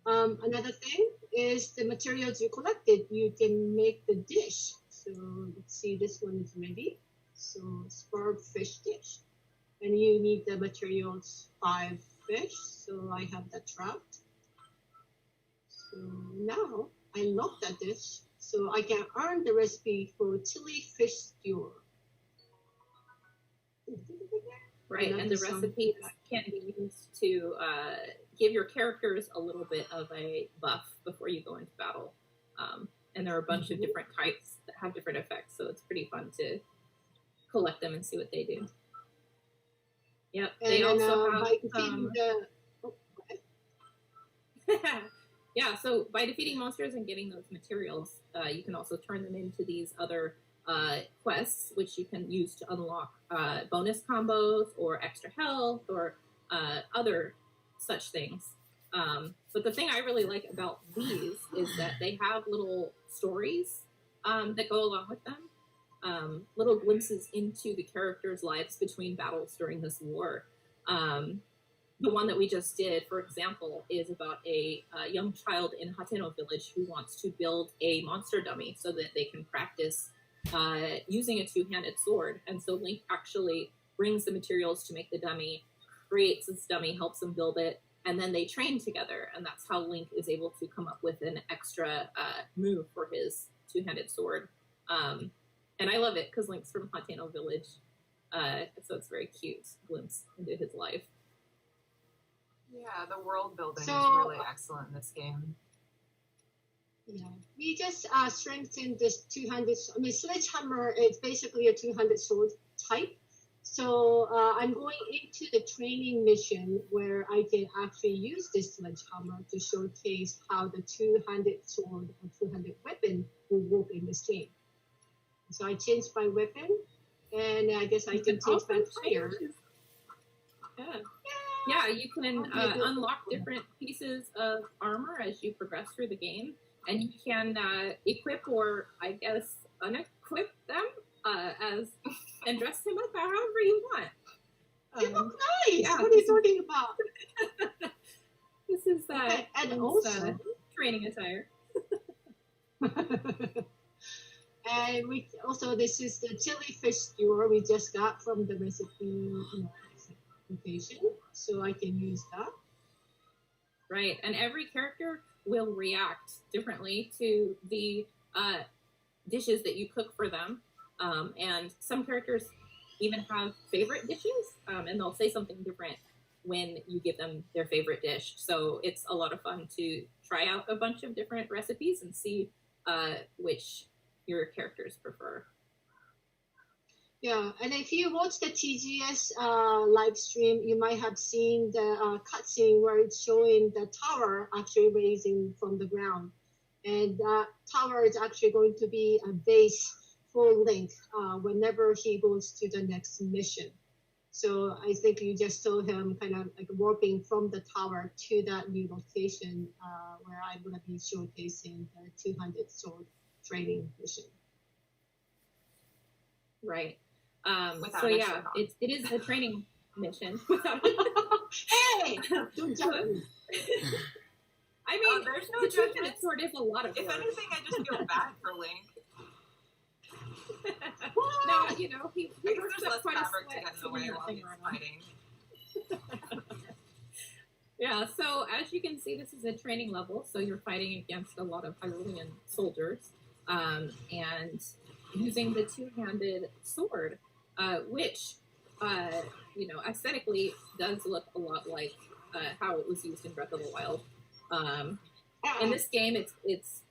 want to. Another thing is the materials you collected. You can make the dish. So let's see, this one is ready. So spurred fish dish. And you need the materials 5 fish, so I have that trout. So now I love that dish, so I can earn the recipe for chili fish stew. Right, and the recipes can be used to give your characters a little bit of a buff before you go into battle. And there are a bunch of different types that have different effects, so it's pretty fun to collect them and see what they do. Yep, And they then, also have by defeating yeah, so by defeating monsters and getting those materials, you can also turn them into these other quests, which you can use to unlock bonus combos or extra health or other such things. But the thing I really like about these is that they have little stories that go along with them. Little glimpses into the characters' lives between battles during this war. The one that we just did, for example, is about a young child in Hateno village who wants to build a monster dummy so that they can practice using a two-handed sword. And so Link actually brings the materials to make the dummy, creates this dummy, helps him build it, and then they train together. And that's how Link is able to come up with an extra move for his two-handed sword. And I love it because Link's from Hateno village, so it's a very cute glimpse into his life. Yeah, the world building is So- really excellent in this game. Yeah, we just strengthened this 200. I mean, sledgehammer is basically a 200 sword type. So I'm going into the training mission where I can actually use this sledgehammer to showcase how the 200 sword or 200 weapon will work in this game. So I changed my weapon, and I guess I can change my tire. Yeah, you can Okay, good. unlock different pieces of armor as you progress through the game, and you can equip or, I guess, unequip them and dress them up however you want. You look nice. yeah. What are you talking about? This is Okay, and Link's, also, training attire. and we also, this is the chili fish skewer we just got from the recipe location, so I can use that. Right, and every character will react differently to the dishes that you cook for them. And some characters even have favorite dishes, and they'll say something different when you give them their favorite dish. So it's a lot of fun to try out a bunch of different recipes and see which your characters prefer. Yeah, and if you watch the TGS live stream, you might have seen the cutscene where it's showing the tower actually raising from the ground. And that tower is actually going to be a base for Link whenever he goes to the next mission. So I think you just saw him kind of like warping from the tower to that new location where I'm going to be showcasing the 200 sword training mission. Right. Without So a yeah, shirt on. it is a training mission. Hey, don't judge me. I mean, there's no the two-handed judgment. sword is a lot of If work. anything, I just feel bad for Link. No, you know, he I guess works there's up less quite a fabric to sweat get in the to way do that while thing he's around. fighting. Yeah, so as you can see, this is a training level, so you're fighting against a lot of Hylian soldiers, and using the two-handed sword, which, you know, aesthetically does look a lot like how it was used in Breath of the Wild. In this game, it's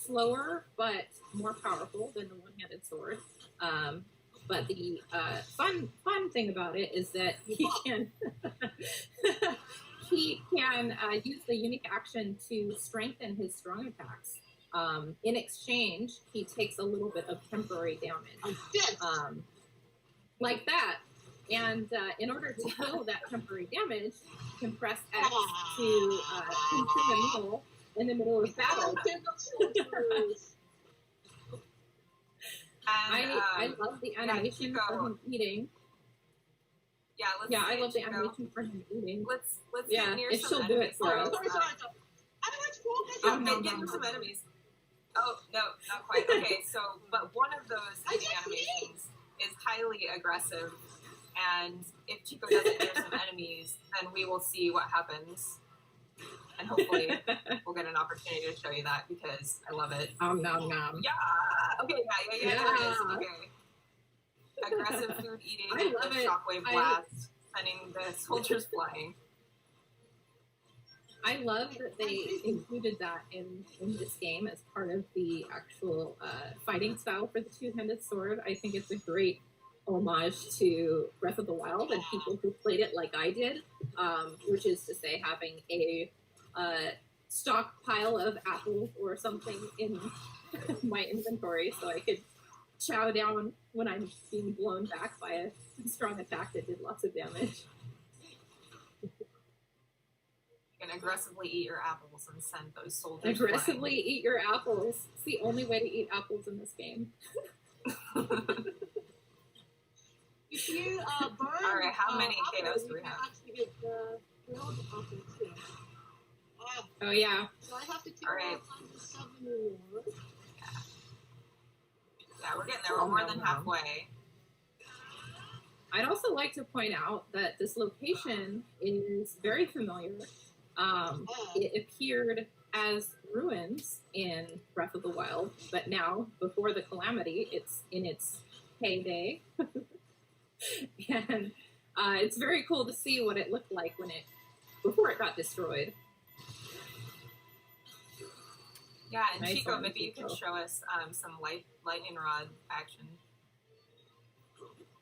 slower but more powerful than the one-handed sword. But the fun thing about it is that he can use the unique action to strengthen his strong attacks. In exchange, he takes a little bit of temporary damage, like that. And in order to kill that temporary damage, you can press X to consume a meal in the middle of battle. I love the animation for him eating. Yeah, let's Yeah, see I love the Chico. animation for him eating. Let's Yeah, get near if some she'll do it enemies. for us. Get near some enemies. Oh, no, not quite. Okay, so, but one of those eating animations is highly aggressive, and if Chico doesn't near some enemies, then we will see what happens. And hopefully we'll get an opportunity to show you that because I love it. Nom nom nom. Yeah! Okay, yeah, there it is. Okay. Aggressive food eating, I love with it. shockwave blast, sending the soldiers flying. I love that they included that in this game as part of the actual fighting style for the two-handed sword. I think it's a great homage to Breath of the Wild and people who played it like I did, which is to say having a stockpile of apples or something in my inventory so I could chow down when I'm being blown back by a strong attack that did lots of damage. You can aggressively eat your apples and send those soldiers Aggressively eat your apples. It's the only way to eat apples in this game. If you burn, all right, how many apples, KOs do we you can have? actually get grilled apples too. Oh yeah. So I have to kill All right. 107 more. Yeah, we're getting there. We're more than halfway. I'd also like to point out that this location is very familiar. It appeared as ruins in Breath of the Wild, but now, before the calamity, it's in its heyday. And it's very cool to see what it looked like before it got destroyed. Yeah, and Nice Chico, one, maybe you can Chico. show us some lightning rod action.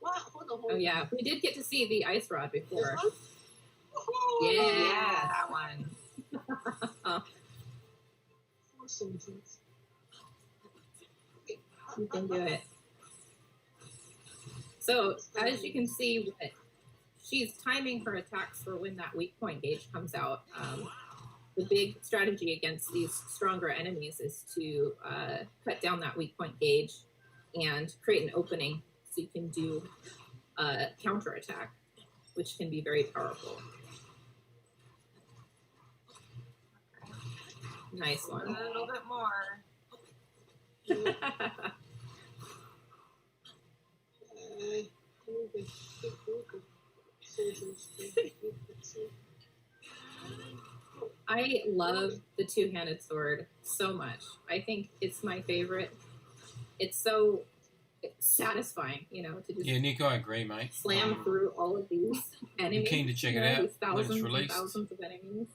What? Hold on. Oh yeah, we did get to see the ice rod This before. one? Woohoo! Yeah, that one. 4 soldiers. You can do it. So, as you can see, she's timing her attacks for when that weak point gauge comes out. The big strategy against these stronger enemies is to cut down that weak point gauge and create an opening so you can do a counterattack, which can be very powerful. Nice A one. little bit more. I love the two-handed sword so much. I think it's my favorite. It's so satisfying, you know, to just Yeah, Nick, I agree, mate. slam through all of these enemies. keen to check you it know, out these when it's thousands and released. thousands of enemies.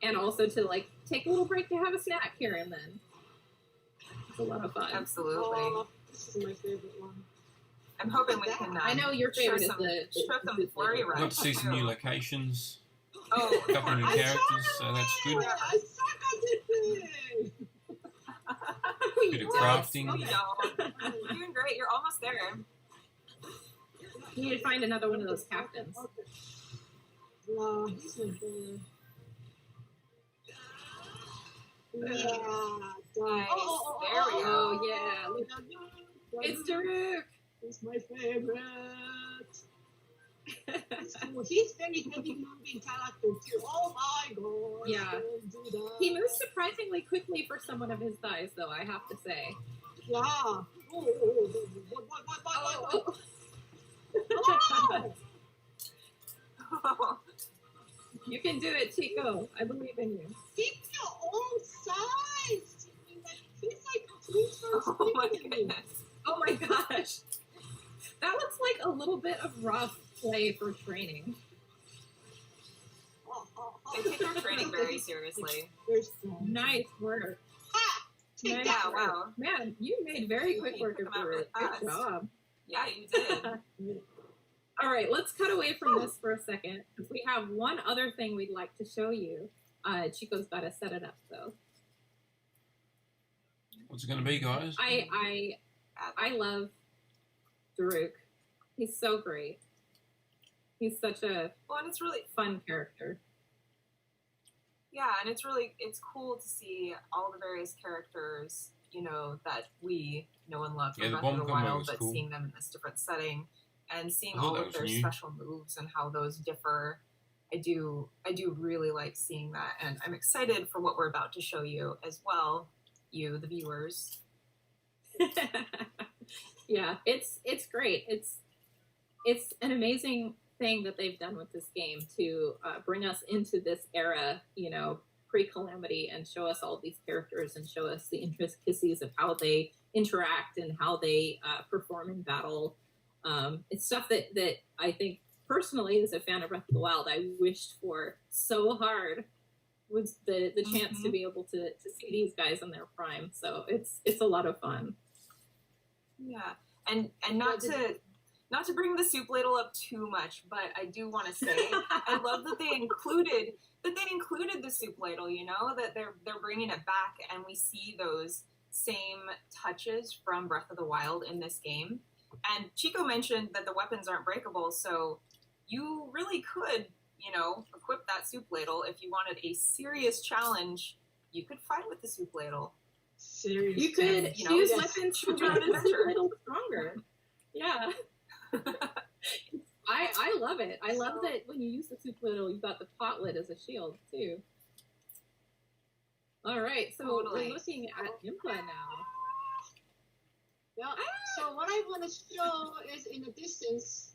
And also to like take a little break to have a snack here and then. It's a lot of fun. Absolutely. Oh, this is my favorite one. I'm hoping we can. I know your show favorite is some, the show some the flurry flavor. Got runs to see some too. new locations, Oh, a couple of new I characters, so that's good. I suck at this thing. Bit of What? crafting. No, you're doing great. You're almost there. You need to find another one of those captains. Okay. No, he's not there. Yeah. Nice. There we go. Oh, yeah. Look, it's Daruk. He's my favorite. So he's very heavy moving character too. Oh my god. Yeah. Don't do that. He moves surprisingly quickly for someone of his size, though, I have to say. Yeah. Oh. Oh. You can do it, Chico. I believe in you. Keep your own size. He's like 3 times Oh my bigger than me. goodness. Oh my gosh. That looks like a little bit of rough play for training. They take their training very seriously. Nice work. Take Nice that. Yeah, wow. Man, you made very quick work of Come out it. really Good job. Yeah, you did. All right, let's cut away from this for a second. We have one other thing we'd like to show you. Chico's got to set it up, though. What's it going to be, guys? I love Daruk. He's so great. He's such a Well, and it's really, fun character. yeah, and it's cool to see all the various characters, you know, that we know and love Yeah, from the Breath of the Bomb Combo Wild, was but cool. seeing them in this different setting and seeing I thought all that of was their new. special moves and how those differ. I do really like seeing that, and I'm excited for what we're about to show you as well, you, the viewers. Yeah, it's great. It's an amazing thing that they've done with this game to bring us into this era, you know, pre-Calamity, and show us all these characters and show us the intricacies of how they interact and how they perform in battle. It's stuff that I think personally, as a fan of Breath of the Wild, I wished for so hard, was the chance to be able to see these guys in their prime. So it's a lot of fun. Yeah, and not to bring the soup ladle up too much, but I do want to say I love that they included the soup ladle. You know, that they're bringing it back, and we see those same touches from Breath of the Wild in this game. And Chico mentioned that the weapons aren't breakable, so you really could, you know, equip that soup ladle if you wanted a serious challenge. You could fight with the soup ladle. Seriously. You could You know, use yes. weapons to Do an make it adventure. a little stronger. Yeah. I love it. I love that when you use the soup ladle, you got the pot lid as a shield, too. All right, so Totally. we're looking at Impa now. Yeah. So what I want to show is in the distance,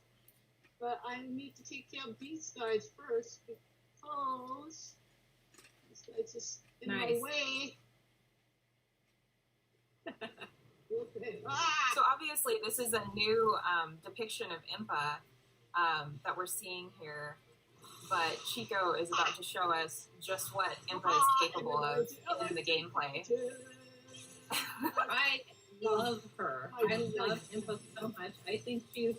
but I need to take care of these guys first because this guy's just in my Nice. way. Okay. So obviously, this is a new depiction of Impa that we're seeing here. But Chico is about to show us just what Impa is capable of in the gameplay. I love her. I love Impa so much. I think she's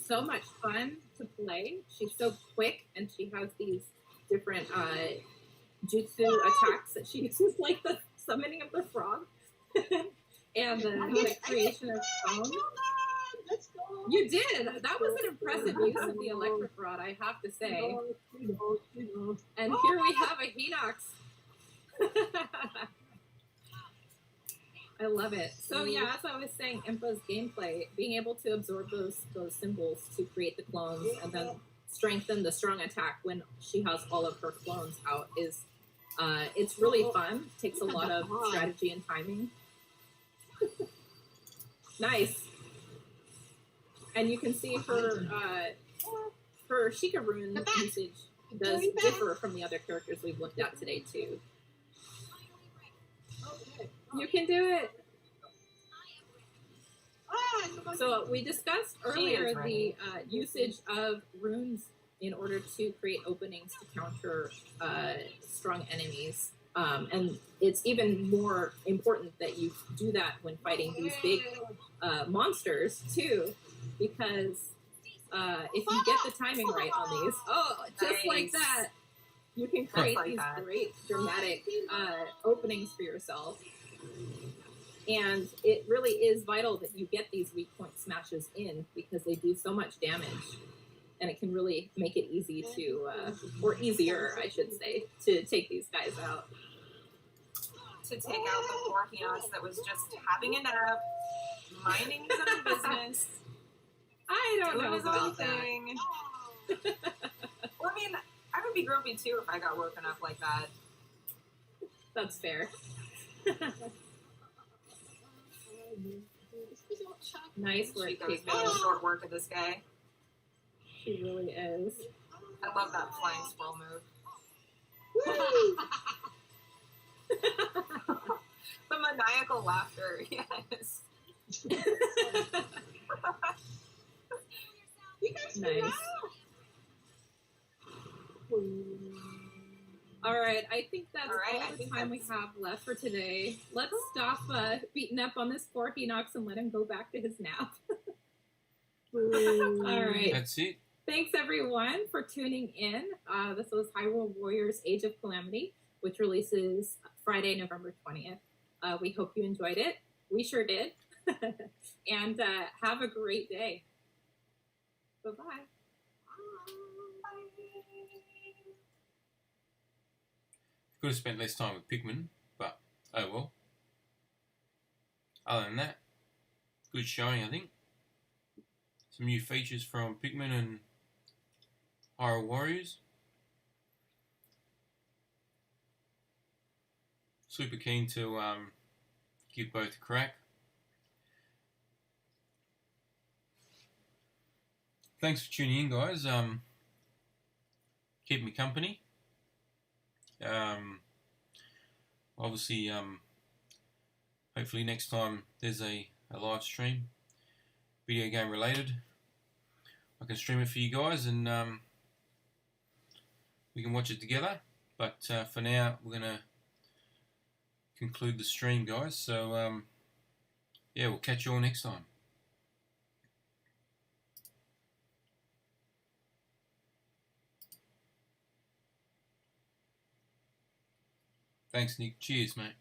so much fun to play. She's so quick, and she has these different jutsu attacks that she uses, like the summoning of the frog and the creation of stone. Let's go. You did. That was an impressive use of the electric rod, I have to say. And here we have a Hinox. I love it. So yeah, as I was saying, Impa's gameplay, being able to absorb those symbols to create the clones and then strengthen the strong attack when she has all of her clones out is it's really fun. Takes a lot of strategy and timing. Nice. And you can see her Sheikah rune usage does differ from the other characters we've looked at today too. You can do it. So we discussed earlier the usage of runes in order to create openings to counter strong enemies. And it's even more important that you do that when fighting these big monsters too, because if you get the timing right on these, just like that, you can create these great dramatic openings for yourself. And it really is vital that you get these weak point smashes in because they do so much damage. And it can really make it easy to, or easier, I should say, to take these guys out. To take out the poor Hinox that was just having a nap, minding his own business. I don't doing know his own about that. thing. Well, I mean, I would be grumpy too if I got woken up like that. That's fair. Nice work, Chico's Chico. making short work of this guy. She really is. I love that flying squirrel move. The maniacal laughter, yes. You guys Nice. All right, I think that's All right, I all the think time we have left for today. Let's stop beating up on this poor Hinox and let him go back to his nap. All right. That's it. Thanks, everyone, for tuning in. This was Hyrule Warriors Age of Calamity, which releases Friday, November 20th. We hope you enjoyed it. We sure did. And have a great day. Bye-bye. Could have spent less time with Pikmin, but oh well. Other than that, good showing, I think. Some new features from Pikmin and Hyrule Warriors. Super keen to give both a crack. Thanks for tuning in, guys. Keep me company. Obviously, hopefully next time there's a live stream, video game related. I can stream it for you guys and we can watch it together. But for now, we're going to conclude the stream, guys. So, yeah, we'll catch you all next time. Thanks, Nick. Cheers, mate.